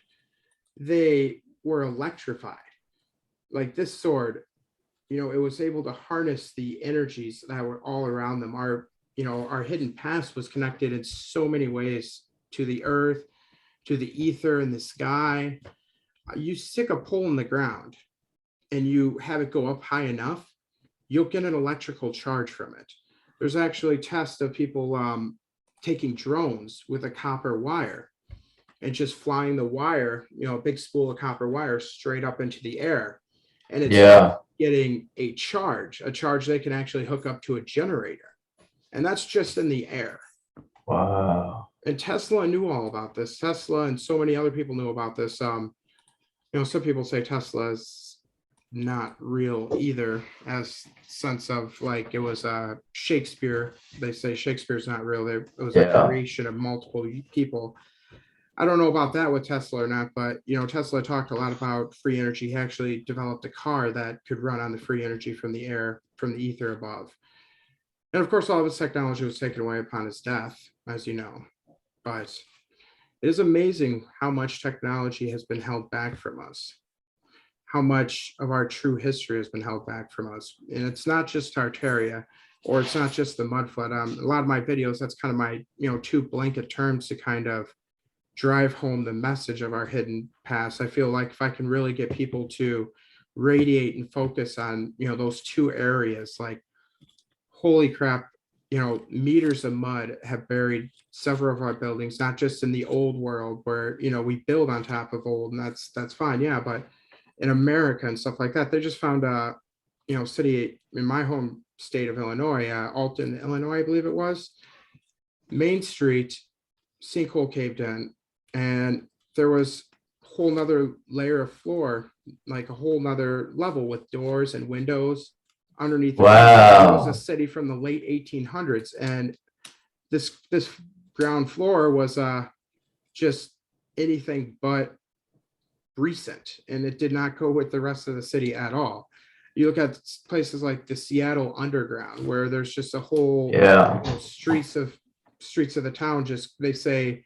Speaker 2: They were electrified. Like this sword, it was able to harness the energies that were all around them. Our hidden past was connected in so many ways to the earth, to the ether and the sky. You stick a pole in the ground and you have it go up high enough, you'll get an electrical charge from it. There's actually tests of people taking drones with a copper wire and just flying the wire, a big spool of copper wire straight up into the air. And it's getting a charge they can actually hook up to a generator. And that's just in the air.
Speaker 1: Wow.
Speaker 2: And Tesla knew all about this. Tesla and so many other people knew about this. Some people say Tesla is not real either, as sense of like it was Shakespeare. They say Shakespeare's not real. It was a creation of multiple people. I don't know about that with Tesla or not, but Tesla talked a lot about free energy. He actually developed a car that could run on the free energy from the air, from the ether above. And of course, all of his technology was taken away upon his death, as you know. But it is amazing how much technology has been held back from us, how much of our true history has been held back from us. And it's not just Tartaria, or it's not just the mud flood. A lot of my videos, that's kind of my, two blanket terms to kind of drive home the message of our hidden past. I feel like if I can really get people to radiate and focus on, those two areas, like, holy crap, meters of mud have buried several of our buildings, not just in the old world where, we build on top of old, and that's fine. Yeah. But in America and stuff like that, they just found a, city in my home state of Illinois, Alton, Illinois, I believe it was. Main Street, sinkhole caved in, and there was a whole nother layer of floor, like a whole nother level with doors and windows underneath.
Speaker 1: Wow.
Speaker 2: It was a city from the late 1800s, and this ground floor was just anything but recent, and it did not go with the rest of the city at all. You look at places like the Seattle Underground, where there's just a whole
Speaker 1: Yeah.
Speaker 2: streets of the town. Just they say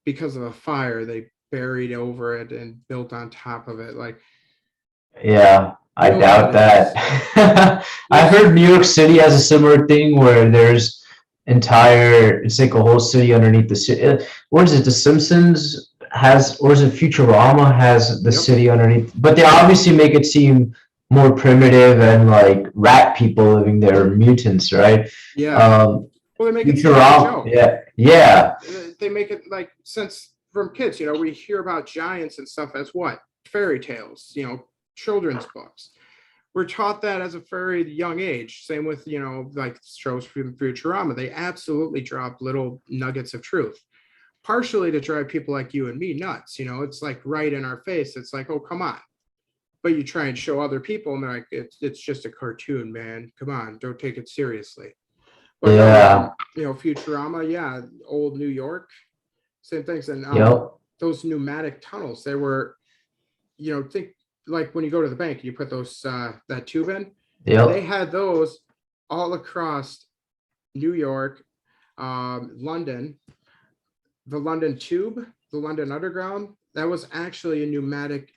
Speaker 2: because of a fire, they buried over it and built on top of it. Like,
Speaker 1: Yeah, I doubt
Speaker 2: buildings.
Speaker 1: that. I heard New York City has a similar thing where there's it's like a whole city underneath the city. What is it? The Simpsons has, or is it Futurama has the
Speaker 2: Yep.
Speaker 1: city underneath? But they obviously make it seem more primitive and like rat people living there, mutants, right?
Speaker 2: Yeah.
Speaker 1: Um,
Speaker 2: Well, they make it seem like a
Speaker 1: Futurama,
Speaker 2: joke.
Speaker 1: yeah.
Speaker 2: They make it like, since from kids, we hear about giants and stuff as what? Fairy tales, children's books. We're taught that as a very young age. Same with, like shows from Futurama. They absolutely drop little nuggets of truth, partially to drive people like you and me nuts. It's like right in our face. It's like, oh, come on. But you try and show other people and they're like, it's just a cartoon, man. Come on, don't take it seriously. But
Speaker 1: Yeah.
Speaker 2: Futurama, yeah, old New York, same things. And
Speaker 1: Yep.
Speaker 2: those pneumatic tunnels, they were, think like when you go to the bank, you put those that tube in.
Speaker 1: Yep.
Speaker 2: They had those all across New York, London, the London Tube, the London Underground. That was actually a pneumatic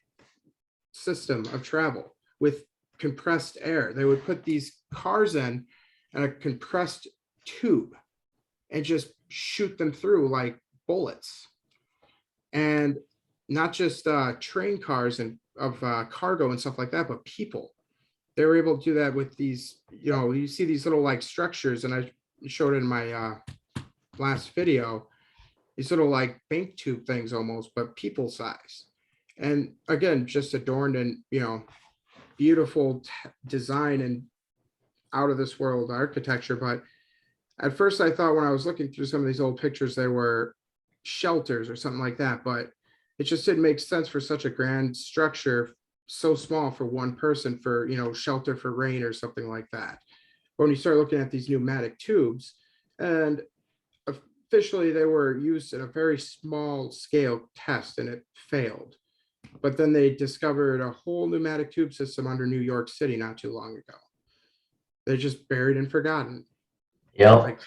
Speaker 2: system of travel with compressed air. They would put these cars in and a compressed tube and just shoot them through like bullets. And not just train cars and of cargo and stuff like that, but people. They were able to do that with these, you see these little like structures, and I showed it in my last video, these little like bank tube things almost, but people size. And again, just adorned in, beautiful design and out of this world architecture. But at first I thought when I was looking through some of these old pictures, they were shelters or something like that, but it just didn't make sense for such a grand structure, so small for one person, for, shelter for rain or something like that. But when you start looking at these pneumatic tubes, and officially they were used in a very small scale test and it failed. But then they discovered a whole pneumatic tube system under New York City not too long ago. They're just buried and forgotten.
Speaker 1: Yep.
Speaker 2: Like,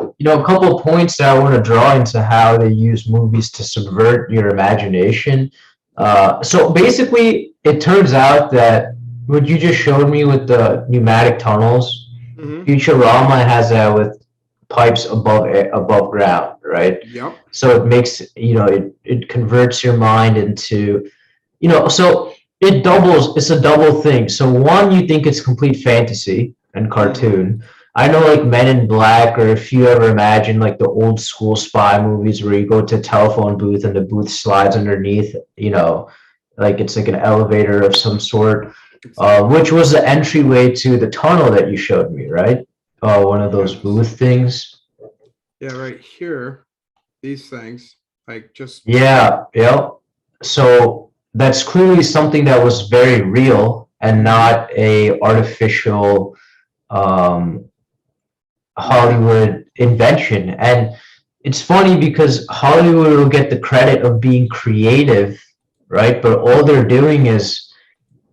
Speaker 1: a couple of points that I want to draw into how they use movies to subvert your imagination. So basically, it turns out that what you just showed me with the pneumatic tunnels, Futurama has that with pipes above ground, right?
Speaker 2: Yep.
Speaker 1: So it makes, it converts your mind into, so it doubles, it's a double thing. So one, you think it's complete fantasy and cartoon. I know like Men in Black, or if you ever imagine like the old school spy movies where you go to a telephone booth and the booth slides underneath, like it's like an elevator of some sort, which was the entryway to the tunnel that you showed me, right? One of those booth things.
Speaker 2: Yeah, right here, these things, like just.
Speaker 1: Yeah, yep. So that's clearly something that was very real and not a artificial Hollywood invention. And it's funny because Hollywood will get the credit of being creative, right? But all they're doing is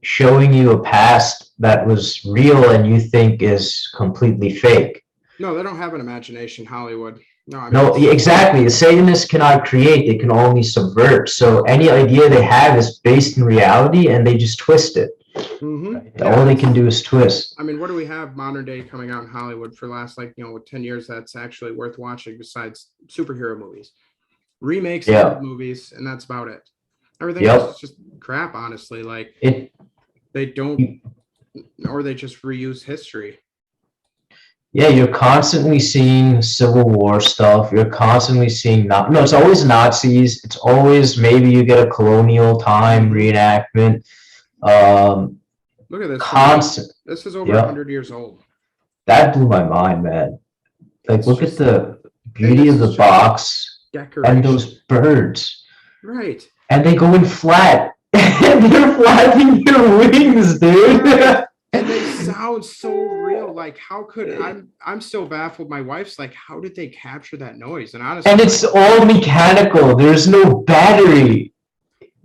Speaker 1: showing you a past that was real and you think is completely fake.
Speaker 2: No, they don't have an imagination, Hollywood. No, I mean,
Speaker 1: no, exactly. The Satanists cannot create, they can only subvert. So any idea they have is based in reality and they just twist it. Right? All they can do is twist.
Speaker 2: I mean, what do we have modern day coming out in Hollywood for the last 10 years that's actually worth watching besides superhero movies? Remakes of movies, and that's about it. Everything else is just crap, honestly. Like they don't, or they just reuse history.
Speaker 1: Yeah, you're constantly seeing Civil War stuff. You're constantly seeing it's always Nazis. It's always maybe you get a colonial time reenactment.
Speaker 2: Look at this.
Speaker 1: Constant.
Speaker 2: This is over 100 years old.
Speaker 1: That blew my mind, man. Like, look at the beauty of the box and those birds.
Speaker 2: Right.
Speaker 1: And they go in flat. They're flapping their wings, dude.
Speaker 2: Right. And they sound so real. Like, how could I'm so baffled. My wife's like, how did they capture that noise? And honestly,
Speaker 1: and it's all mechanical. There's no battery.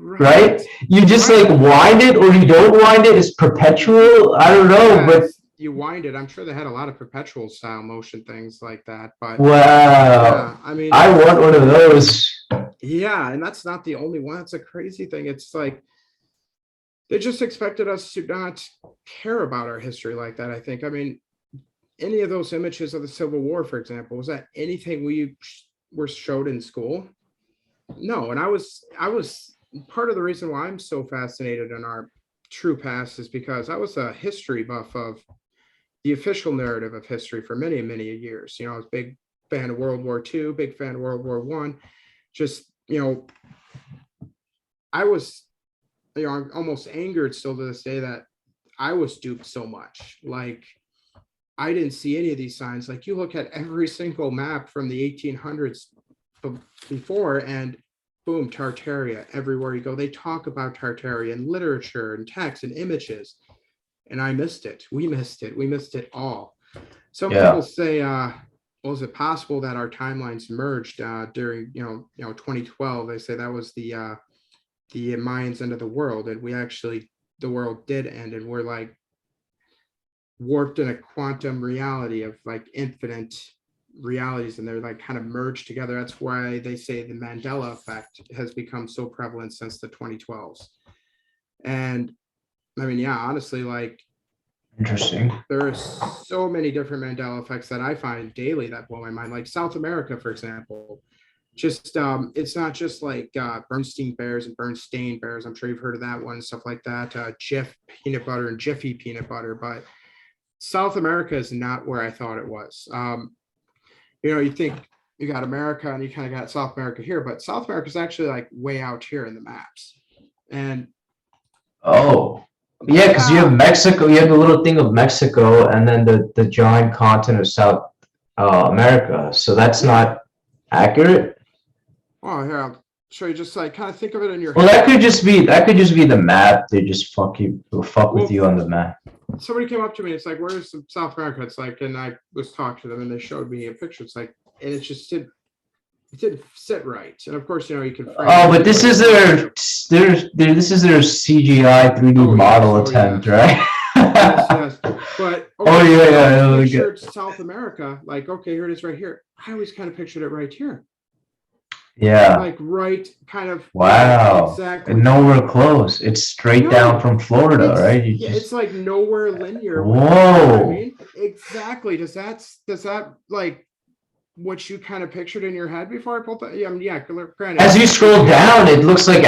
Speaker 1: right? You just like wind it or you don't wind it. It's perpetual. I don't know, but
Speaker 2: you wind it. I'm sure they had a lot of perpetual style motion things like that. But
Speaker 1: wow,
Speaker 2: yeah, I mean,
Speaker 1: I want one of those.
Speaker 2: yeah, and that's not the only one. That's a crazy thing. It's like they just expected us to not care about our history like that. I think. I mean, any of those images of the Civil War, for example, was that anything we were showed in school? No, and I was part of the reason why I'm so fascinated in our true past is because I was a history buff of the official narrative of history for many, many years. You know, I was a big fan of World War II, big fan of World War I. Just, you know, I was, you know, I'm almost angered still to this day that I was duped so much. Like, I didn't see any of these signs. Like, you look at every single map from the 1800s before, and boom, Tartaria, everywhere you go. They talk about Tartaria in literature and text and images. And I missed it. We missed it. We missed it all. Some people say, well, is it possible that our timelines merged during, you know, 2012? They say that was the Mayans' end of the world, and we actually, the world did end, and we're like warped in a quantum reality of like infinite realities, and they're like kind of merged together. That's why they say the Mandela effect has become so prevalent since the 2012s. And I mean, yeah, honestly, like,
Speaker 1: interesting.
Speaker 2: there are so many different Mandela effects that I find daily that blow my mind. Like South America, for example, just it's not just like Bernstein bears and Bernstein bears. I'm sure you've heard of that one and stuff like that. Jif peanut butter and Jiffy peanut butter, but South America is not where I thought it was. You know, you think you got America and you kind of got South America here, but South America is actually like way out here in the maps. And
Speaker 1: oh, yeah, because you have Mexico, you have the little thing of Mexico, and then the giant continent of South America. So that's not accurate.
Speaker 2: Oh, here, I'll show you. Just like kind of think of it in your
Speaker 1: Well,
Speaker 2: head.
Speaker 1: that could just be the map. They just fuck with you on the map.
Speaker 2: Somebody came up to me. It's like, where's South America? It's like, and I was talking to them, and they showed me a picture. It's like, and it just didn't sit right. And of course, you know, you can.
Speaker 1: Oh, but this is their CGI 3D model attempt, right?
Speaker 2: Yes. But
Speaker 1: okay, yeah.
Speaker 2: Pictured South America, like, okay, here it is right here. I always kind of pictured it right here.
Speaker 1: Yeah.
Speaker 2: Like right, kind of.
Speaker 1: Wow.
Speaker 2: Exactly.
Speaker 1: And nowhere close. It's straight down from Florida, right?
Speaker 2: It's like nowhere linear.
Speaker 1: Whoa.
Speaker 2: You know what I mean? Exactly. Does that like what you kind of pictured in your head before I pulled that? Yeah, granted.
Speaker 1: As you scroll down, it looks like,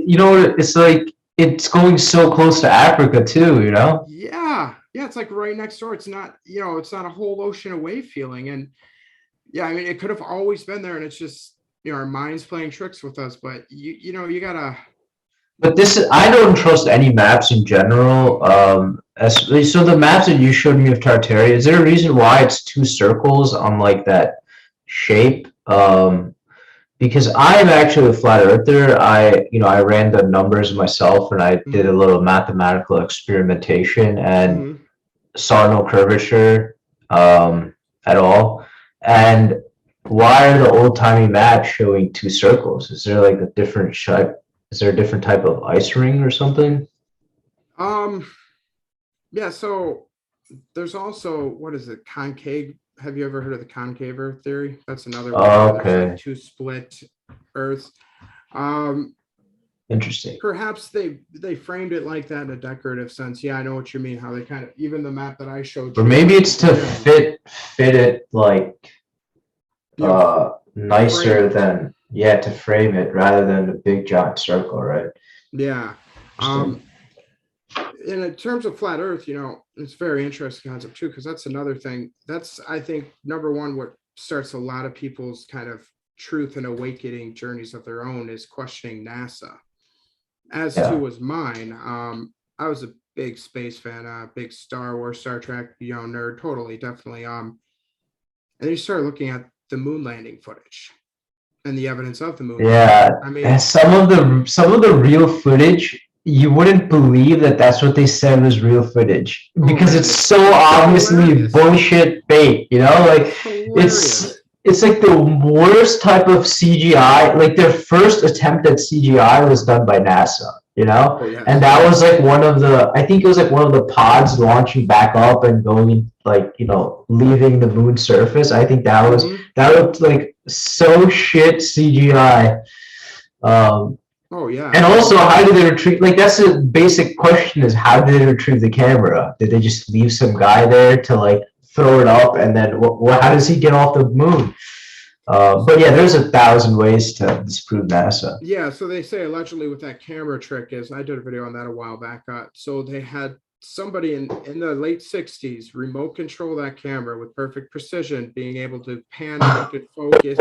Speaker 1: you know, it's like it's going so close to Africa too, you know?
Speaker 2: Yeah, it's like right next door. It's not, you know, it's not a whole ocean away feeling. And yeah, I mean, it could have always been there, and it's just, you know, our mind's playing tricks with us. But you know, you gotta.
Speaker 1: But I don't trust any maps in general. So the maps that you showed me of Tartaria, is there a reason why it's two circles on like that shape? Because I'm actually a flat earther. I ran the numbers myself, and I did a little mathematical experimentation and saw no curvature at all. And why are the old-timey maps showing two circles? Is there like a different shape? Is there a different type of ice ring or something?
Speaker 2: Yeah, so there's also, what is it, concave? Have you ever heard of the concave Earth theory? That's another one.
Speaker 1: Okay.
Speaker 2: There's like two split Earths.
Speaker 1: Interesting.
Speaker 2: Perhaps they framed it like that in a decorative sense. Yeah, I know what you mean. How they kind of, even the map that I showed you.
Speaker 1: Or maybe it's to fit it like nicer than, yeah, to frame it rather than a big giant circle, right?
Speaker 2: Yeah. And in terms of flat Earth, you know, it's a very interesting concept too, because that's another thing. That's, I think, number one, what starts a lot of people's kind of truth and awakening journeys of their own is questioning NASA. As to was mine. I was a big space fan, big Star Wars, Star Trek, you know, nerd, totally, definitely. And then you start looking at the moon landing footage and the evidence of the moon.
Speaker 1: Yeah,
Speaker 2: I mean,
Speaker 1: and some of the real footage, you wouldn't believe that that's what they said was real footage because it's so obviously bullshit bait, you know, like it's like the worst type of CGI. Like their first attempt at CGI was done by NASA, you know?
Speaker 2: Oh yes.
Speaker 1: And that was like one of the, I think it was like one of the pods launching back up and going like, you know, leaving the moon surface. I think that looked like so shit CGI.
Speaker 2: Oh yeah.
Speaker 1: And also, how did they retrieve? Like, that's a basic question: is how did they retrieve the camera? Did they just leave some guy there to like throw it up, and then how does he get off the moon? But yeah, there's 1,000 ways to disprove NASA.
Speaker 2: Yeah, so they say allegedly with that camera trick is, I did a video on that a while back. So they had somebody in the late 60s remote control that camera with perfect precision, being able to pan out and focus.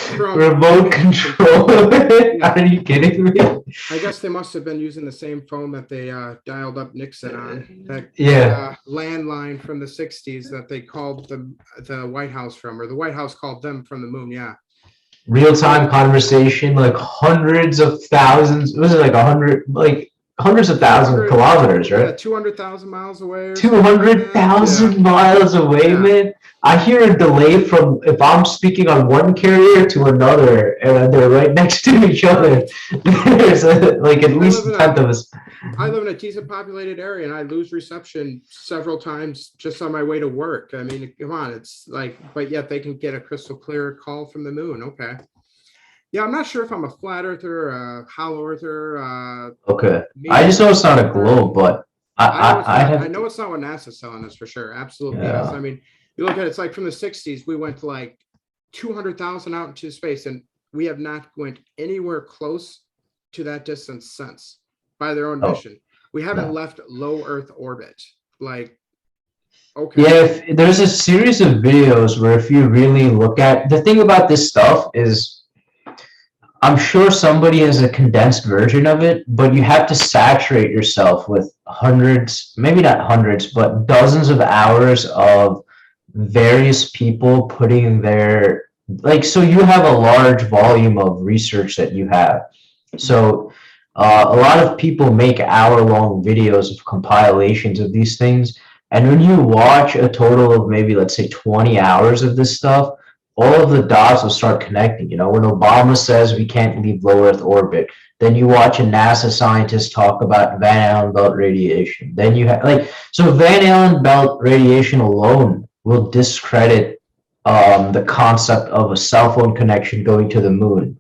Speaker 1: Remote control.
Speaker 2: Yeah.
Speaker 1: Are you kidding me?
Speaker 2: I guess they must have been using the same phone that they dialed up Nixon on. That landline from the 60s that they called the White House from, or the White House called them from the moon. Yeah.
Speaker 1: Real-time conversation, like hundreds of thousands. Was it like 100? Like hundreds of thousands of kilometers, right?
Speaker 2: Yeah, 200,000 miles away.
Speaker 1: 200,000 miles away, man. I hear a delay from if I'm speaking on one carrier to another, and they're right next to each other. There's like at least a tenth of us.
Speaker 2: I live in a decent populated area, and I lose reception several times just on my way to work. I mean, come on, it's like, but yet they can get a crystal clear call from the moon. Okay. Yeah, I'm not sure if I'm a flat earther, a hollow earther.
Speaker 1: Okay, I just know it's not a globe, but
Speaker 2: I know it's not what NASA's telling us for sure. Absolutely, yes. I mean, you look at it, it's like from the 60s, we went to like 200,000 out into space, and we have not went anywhere close to that distance since by their own mission. We haven't left low Earth orbit. Like, okay.
Speaker 1: Yeah, there's a series of videos where if you really look at the thing about this stuff is, I'm sure somebody has a condensed version of it, but you have to saturate yourself with hundreds, maybe not hundreds, but dozens of hours of various people putting their, like, so you have a large volume of research that you have. So a lot of people make hour-long videos of compilations of these things. And when you watch a total of maybe, let's say, 20 hours of this stuff, all of the dots will start connecting. You know, when Obama says we can't leave low Earth orbit, then you watch a NASA scientist talk about Van Allen belt radiation. Then you have, like, so Van Allen belt radiation alone will discredit the concept of a cell phone connection going to the moon.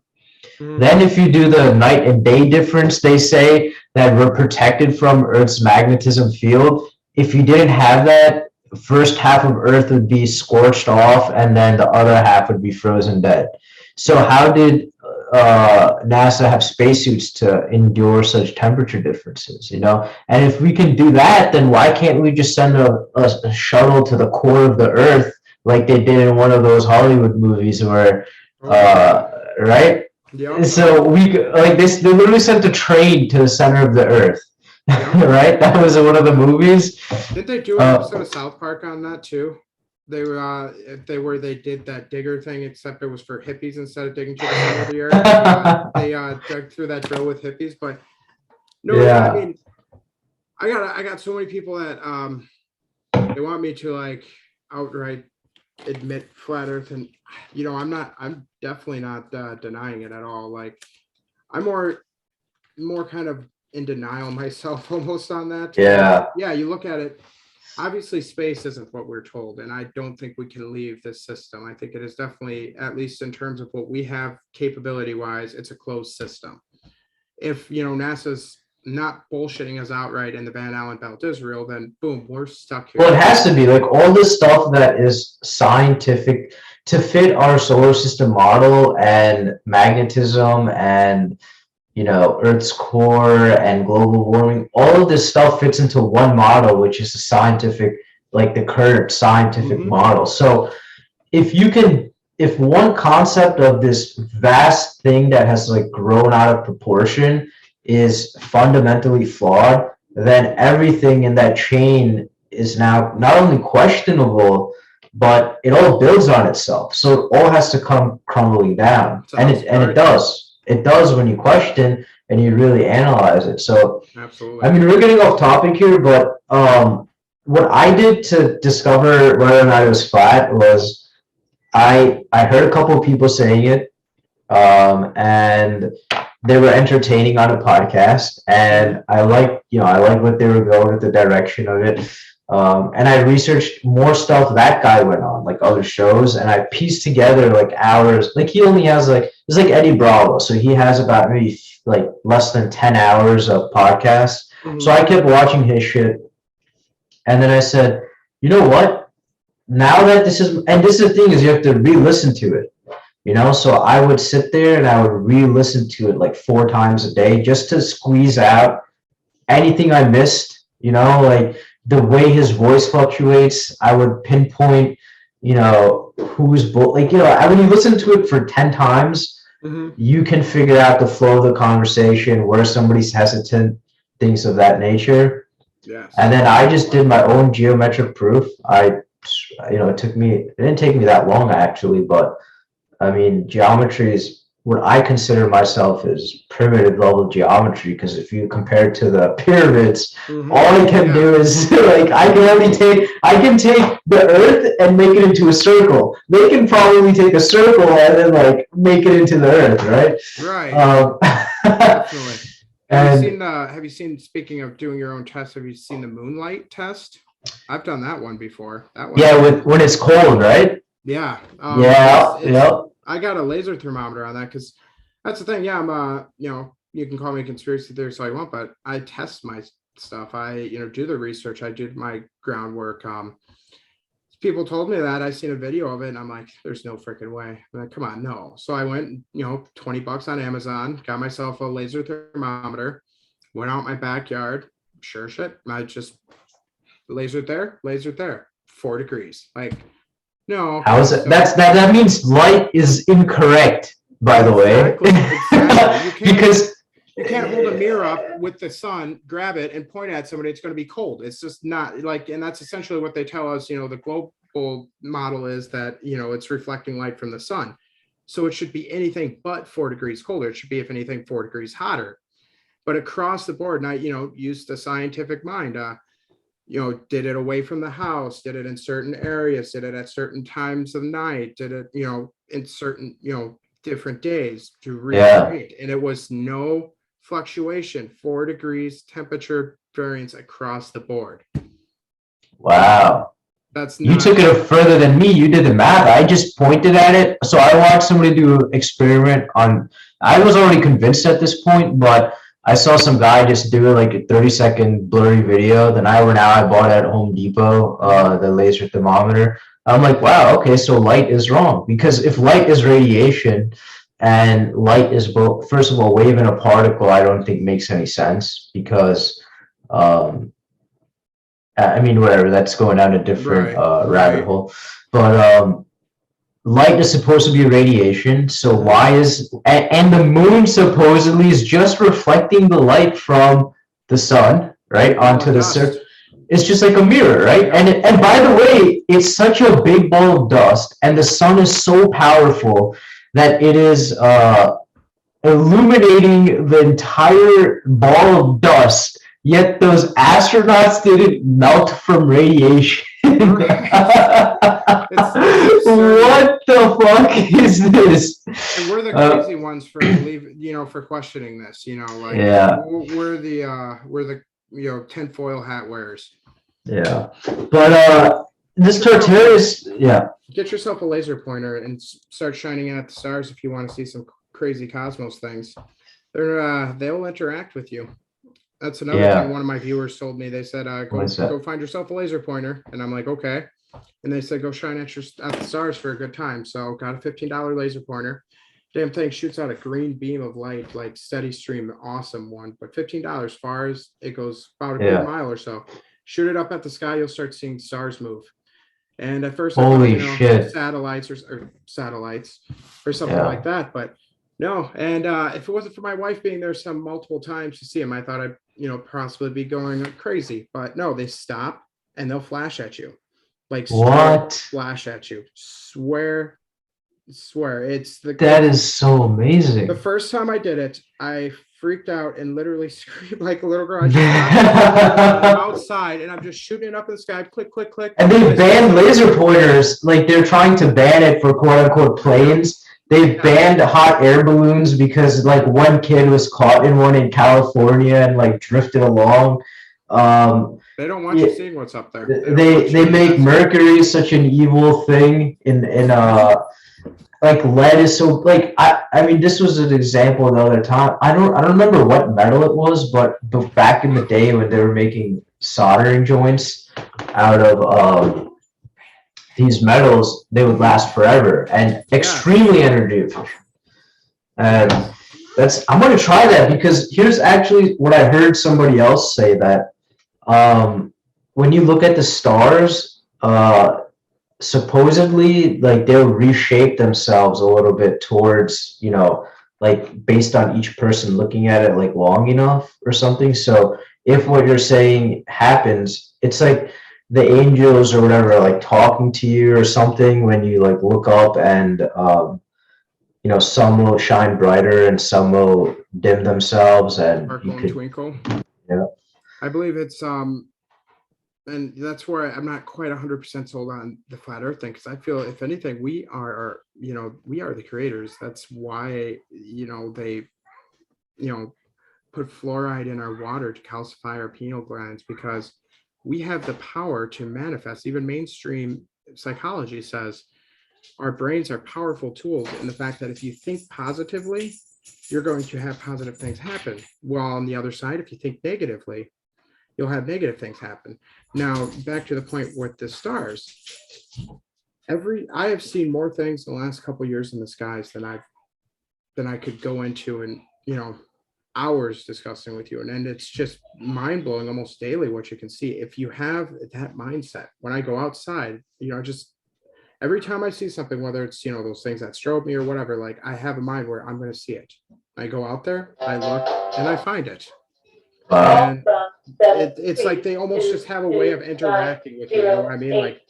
Speaker 1: Then if you do the night and day difference, they say that we're protected from Earth's magnetism field. If you didn't have that, first half of Earth would be scorched off, and then the other half would be frozen dead. So how did NASA have spacesuits to endure such temperature differences, you know? And if we can do that, then why can't we just send a shuttle to the core of the Earth like they did in one of those Hollywood movies where, right?
Speaker 2: Yeah.
Speaker 1: So we, like this, they literally sent a train to the center of the Earth. Right? That was one of the movies.
Speaker 2: Did they do an episode of South Park on that too? They did that digger thing, except it was for hippies instead of digging to the center of the earth. They dug through that drill with hippies, but no, I mean, I got so many people that they want me to like outright admit flat Earth, and you know, I'm definitely not denying it at all. Like, I'm more kind of in denial myself almost on that. Yeah, you look at it, obviously space isn't what we're told, and I don't think we can leave this system. I think it is definitely, at least in terms of what we have capability wise, it's a closed system. If, you know, NASA's not bullshitting us outright and the Van Allen belt is real, then boom, we're stuck here.
Speaker 1: Well, it has to be, like, all this stuff that is scientific to fit our solar system model and magnetism and, you know, Earth's core and global warming, all of this stuff fits into one model, which is the scientific, like the current scientific model. So if one concept of this vast thing that has like grown out of proportion is fundamentally flawed, then everything in that chain is now not only questionable, but it all builds on itself. So it all has to come crumbling down. And it does. It does when you question and you really analyze it. So,
Speaker 2: absolutely.
Speaker 1: I mean, we're getting off topic here, but what I did to discover whether or not it was flat was I heard a couple of people saying it, and they were entertaining on a podcast, and I like what they were going with the direction of it. And I researched more stuff that guy went on, like other shows, and I pieced together like hours. Like he only has like it's like Eddie Bravo, so he has about maybe like less than 10 hours of podcasts. So I kept watching his shit, and then I said, you know what? Now that this is, and this is the thing is you have to re-listen to it. So I would sit there and I would re-listen to it like 4 times a day just to squeeze out anything I missed, like the way his voice fluctuates. I would pinpoint, who's like, when you listen to it for 10 times, you can figure out the flow of the conversation, where somebody's hesitant, things of that nature.
Speaker 2: Yes.
Speaker 1: And then I just did my own geometric proof. It didn't take me that long actually, but I mean, geometry is what I consider myself as primitive level geometry, because if you compare it to the pyramids, all I can do is like I can take the earth and make it into a circle. They can probably take a circle and then like make it into the earth, right?
Speaker 2: Right. Definitely.
Speaker 1: And
Speaker 2: Have you seen, speaking of doing your own tests, have you seen the Moonlight test? I've done that one before. That one.
Speaker 1: yeah, when it's cold, right?
Speaker 2: Yeah.
Speaker 1: Yeah.
Speaker 2: I got a laser thermometer on that because that's the thing. Yeah, I'm you can call me a conspiracy theorist all you want, but I test my stuff. I do the research. I do my groundwork. People told me that. I seen a video of it, and I'm like, there's no freaking way. I'm like, come on, no. So I went, $20 on Amazon, got myself a laser thermometer, went out my backyard. Sure shit, I just lasered there, 4 degrees. Like, no.
Speaker 1: How is it? That means light is incorrect, by the way.
Speaker 2: Exactly.
Speaker 1: Because
Speaker 2: you can't hold a mirror up with the sun, grab it, and point at somebody. It's going to be cold. It's just not like, and that's essentially what they tell us. The global model is that it's reflecting light from the sun, so it should be anything but 4 degrees colder. It should be, if anything, 4 degrees hotter. But across the board, and I used the scientific mind. Did it away from the house, did it in certain areas, did it at certain times of night, did it, in certain, different days to recreate. And it was no fluctuation, 4 degrees temperature variance across the board.
Speaker 1: Wow. You took it further than me. You did the math. I just pointed at it. So I watched somebody do an experiment on, I was already convinced at this point, but I saw some guy just do like a 30-second blurry video. Then I bought at Home Depot the laser thermometer. I'm like, wow, okay, so light is wrong. Because if light is radiation and light is both, first of all, wave and a particle, I don't think makes any sense, because I mean, whatever, that's going down a different rabbit hole. But light is supposed to be radiation, so why is, and the moon supposedly is just reflecting the light from the sun, right, onto the surface. It's just like a mirror, right? And by the way, it's such a big ball of dust, and the sun is so powerful that it is illuminating the entire ball of dust, yet those astronauts didn't melt from radiation. What the fuck is this?
Speaker 2: And we're the crazy ones for for questioning this. We're the tinfoil hat wearers.
Speaker 1: Yeah, but this Tartaria,
Speaker 2: get yourself a laser pointer and start shining at the stars if you want to see some crazy cosmos things. They'll interact with you. That's another thing one of my viewers told me. They said, go find yourself a laser pointer. And I'm like, okay. And they said, go shine at the stars for a good time. So got a $15 laser pointer. Damn thing shoots out a green beam of light, like steady stream, awesome one. But $15, far as it goes about a good mile or so. Shoot it up at the sky, you'll start seeing stars move. And at first,
Speaker 1: holy
Speaker 2: I thought,
Speaker 1: shit,
Speaker 2: satellites or something like that. But no, and if it wasn't for my wife being there some multiple times to see them, I thought I'd possibly be going crazy. But no, they stop and they'll flash at you, like
Speaker 1: what?
Speaker 2: Flash at you. Swear, it's
Speaker 1: that is so amazing.
Speaker 2: The first time I did it, I freaked out and literally screamed like a little girl. I just I'm outside and I'm just shooting it up in the sky, click, click, click.
Speaker 1: And they banned laser pointers, like they're trying to ban it for quote unquote planes. They banned hot air balloons because like one kid was caught in one in California and like drifted along.
Speaker 2: They don't want you seeing what's up there.
Speaker 1: They make Mercury such an evil thing in like lead is so like I mean this was an example the other time. I don't remember what metal it was, but back in the day when they were making soldering joints out of these metals, they would last forever and extremely energy efficient. And I'm gonna try that because here's actually what I heard somebody else say that when you look at the stars, supposedly like they'll reshape themselves a little bit towards, you know, like based on each person looking at it like long enough or something. So if what you're saying happens, it's like the angels or whatever are like talking to you or something when you like look up and you know, some will shine brighter and some will dim themselves and
Speaker 2: Sparkle
Speaker 1: you
Speaker 2: and
Speaker 1: could,
Speaker 2: twinkle.
Speaker 1: yeah.
Speaker 2: I believe it's and that's where I'm not quite 100% sold on the flat earth thing, because I feel if anything we are, you know, we are the creators. That's why, you know, they, you know, put fluoride in our water to calcify our pineal glands, because we have the power to manifest. Even mainstream psychology says our brains are powerful tools, and the fact that if you think positively, you're going to have positive things happen. While on the other side, if you think negatively, you'll have negative things happen. Now, back to the point with the stars. I have seen more things in the last couple of years in the skies than I could go into and, you know, hours discussing with you. And it's just mind blowing almost daily what you can see. If you have that mindset, when I go outside, you know, just every time I see something, whether it's, you know, those things that strobe me or whatever, like I have a mind where I'm going to see it. I go out there, I look, and I find it. And it's like they almost just have a way of interacting with you. You know what I mean? Like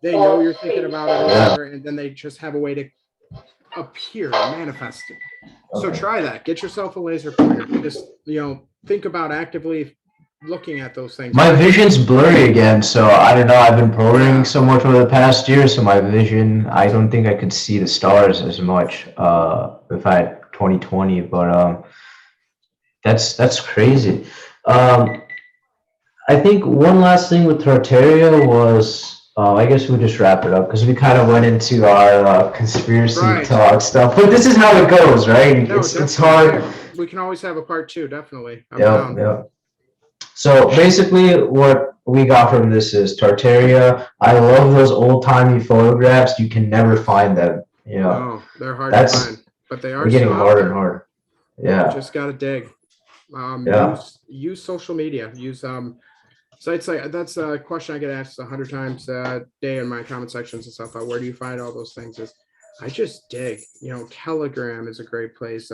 Speaker 2: they know you're thinking about it or whatever, and then they just have a way to appear, manifest it. So try that. Get yourself a laser pointer. Just, you know, think about actively looking at those things.
Speaker 1: My vision's blurry again, so I don't know. I've been programming so much over the past year, so my vision, I don't think I could see the stars as much if I had 2020, but that's crazy. I think one last thing with Tartaria was, I guess we'll just wrap it up because we kind of went into our conspiracy talk stuff. But this is how it goes, right?
Speaker 2: No,
Speaker 1: it's hard.
Speaker 2: We can always have a part two, definitely.
Speaker 1: Yeah. So basically, what we got from this is Tartaria. I love those old timey photographs. You can never find them. You know,
Speaker 2: no, they're hard to find, but they are
Speaker 1: getting harder and harder. Yeah,
Speaker 2: you just gotta dig. Use social media. Use sites like that's a question I get asked 100 times a day in my comment sections and stuff. Where do you find all those things? Is I just dig. You know, Telegram is a great place.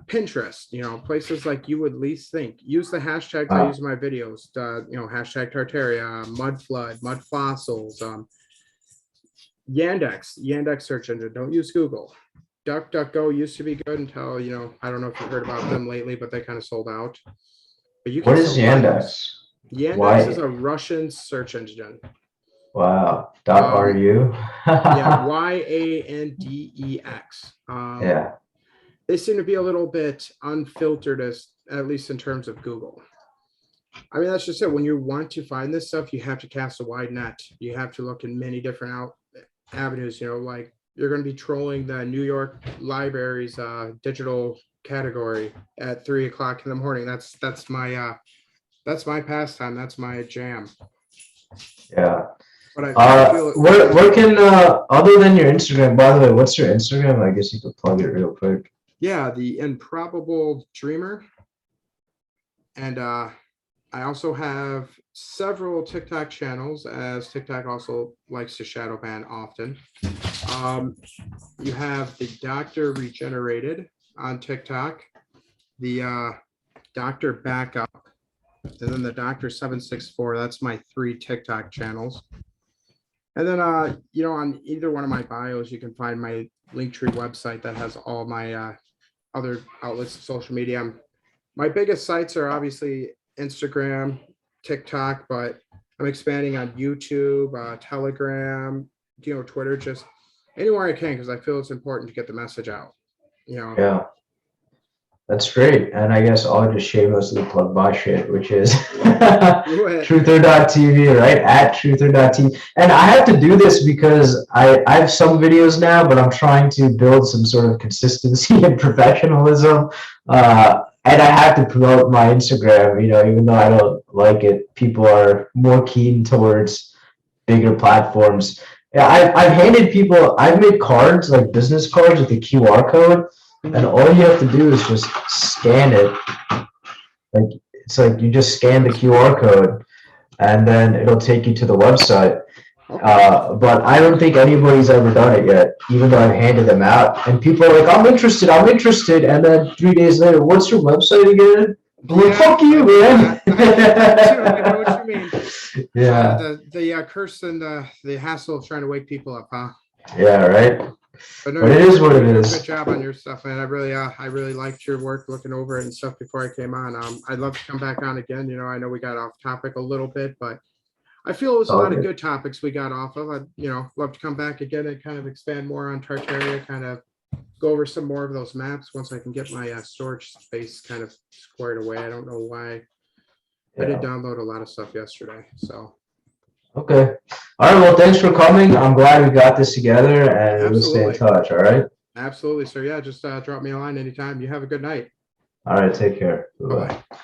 Speaker 2: Pinterest, you know, places like you would least think. Use the hashtags I use in my videos. You know, hashtag Tartaria, mud flood, mud fossils, Yandex search engine. Don't use Google. DuckDuckGo used to be good until, you know, I don't know if you've heard about them lately, but they kind of sold out. But you can.
Speaker 1: What is Yandex?
Speaker 2: Yandex is a Russian search engine.
Speaker 1: Wow. .ru?
Speaker 2: Yeah, Yandex.
Speaker 1: Yeah.
Speaker 2: They seem to be a little bit unfiltered, at least in terms of Google. I mean, that's just it. When you want to find this stuff, you have to cast a wide net. You have to look in many different avenues. You know, like you're going to be trolling the New York Library's digital category at 3 o'clock in the morning. That's my pastime. That's my jam.
Speaker 1: Yeah. But where can other than your Instagram? By the way, what's your Instagram? I guess you could plug it real quick.
Speaker 2: Yeah, the Improbable Dreamer, and I also have several TikTok channels, as TikTok also likes to shadow ban often. You have the Dr. Regenerated on TikTok, the Dr. Backup, and then the Dr. 764. That's my 3 TikTok channels. And then, you know, on either one of my bios, you can find my Linktree website that has all my other outlets of social media. My biggest sites are obviously Instagram, TikTok, but I'm expanding on YouTube, Telegram, Twitter, just anywhere I can, because I feel it's important to get the message out.
Speaker 1: Yeah. That's great. And I guess I'll just shamelessly plug my shit, which is truther.tv, right? At truther.tv. And I have to do this because I have some videos now, but I'm trying to build some sort of consistency and professionalism. And I have to promote my Instagram, even though I don't like it, people are more keen towards bigger platforms. Yeah, I've made cards, like business cards with a QR code. And all you have to do is just scan it. Like it's like you just scan the QR code, and then it'll take you to the website. But I don't think anybody's ever done it yet, even though I've handed them out. And people are like, I'm interested. And then 3 days later, what's your website again? I'm like, fuck you, man.
Speaker 2: I know what you mean.
Speaker 1: Yeah.
Speaker 2: The curse and the hassle of trying to wake people up, huh?
Speaker 1: Yeah, right.
Speaker 2: But no,
Speaker 1: But it is what it
Speaker 2: you're doing
Speaker 1: is.
Speaker 2: a good job on your stuff, man. I really liked your work looking over it and stuff before I came on. I'd love to come back on again. I know we got off topic a little bit, but I feel it was a lot of good topics we got off of. I'd, love to come back again and kind of expand more on Tartaria, kind of go over some more of those maps once I can get my storage space kind of squared away. I don't know why. I did download a lot of stuff yesterday, so.
Speaker 1: Okay. All right. Well, thanks for coming. I'm glad we got this together, and we'll stay in touch. All right.
Speaker 2: Absolutely, sir. Yeah, just drop me a line anytime. You have a good night.
Speaker 1: All right. Take care. Bye-bye.
Speaker 2: Bye.